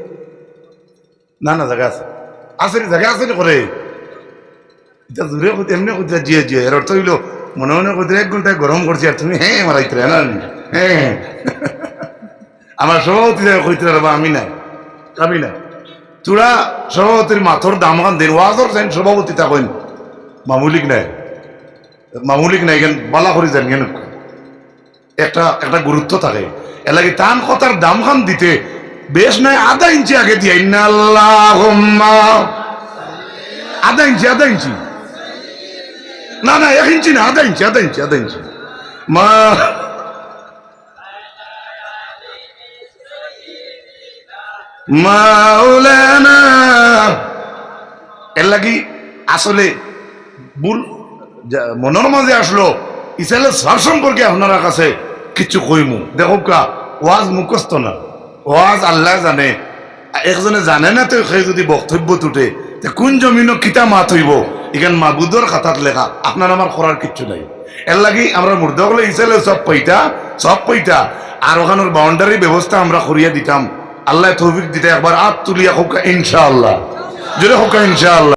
না না জায়গা আছে আছে জায়গা আছে করে এটা দূরে কইতে এমনি কইতে জিয়ে জিয়ে এর অর্থ হইলো মনে মনে কইতে 1 ঘন্টায় গরম করছি আর তুমি হ্যাঁ মারাইতে না হ্যাঁ আমার সভাপতি কইতে পারবা আমি নাই আমি নাই তোরা সভাপতির মাথর দাম খান দিন ওয়াজর যাই সভাপতি তা কইন মামুলিক নাই মামুলিক নাই কেন বালা করে যান কেন একটা একটা গুরুত্ব থাকে এর লাগে টান কথার দাম খান দিতে বেশ নাই আধা ইঞ্চি আগে দিয়ে আধা ইঞ্চি না না 1 ইঞ্চি না আধা ইঞ্চি মা মাওলানা এর লাগি আসলে ভুল মনের মাঝে আসলো ইসালে সব সম্পর্কে আপনারা কাছে কিছু কইমু দেখো কা ওয়াজ মুখস্থ না ওয়াজ আল্লাহ জানে একজনে জানে না তো সেই যদি বক্তব্য তুটে কোন জমিনও কিতা মাত হইব এখান মাবুদর খাতাত লেখা আপনার আমার করার কিচ্ছু নাই এর লাগি আমরা মুর্দা হলে ইসালে সব পইতা আর ওখানের বাউন্ডারি ব্যবস্থা আমরা করিয়া দিতাম। আল্লাহ তৌফিক দিতে একবার আত তুলিয়া হোক ইনশাআল্লাহ, জোরে হোক ইনশাআল্লাহ।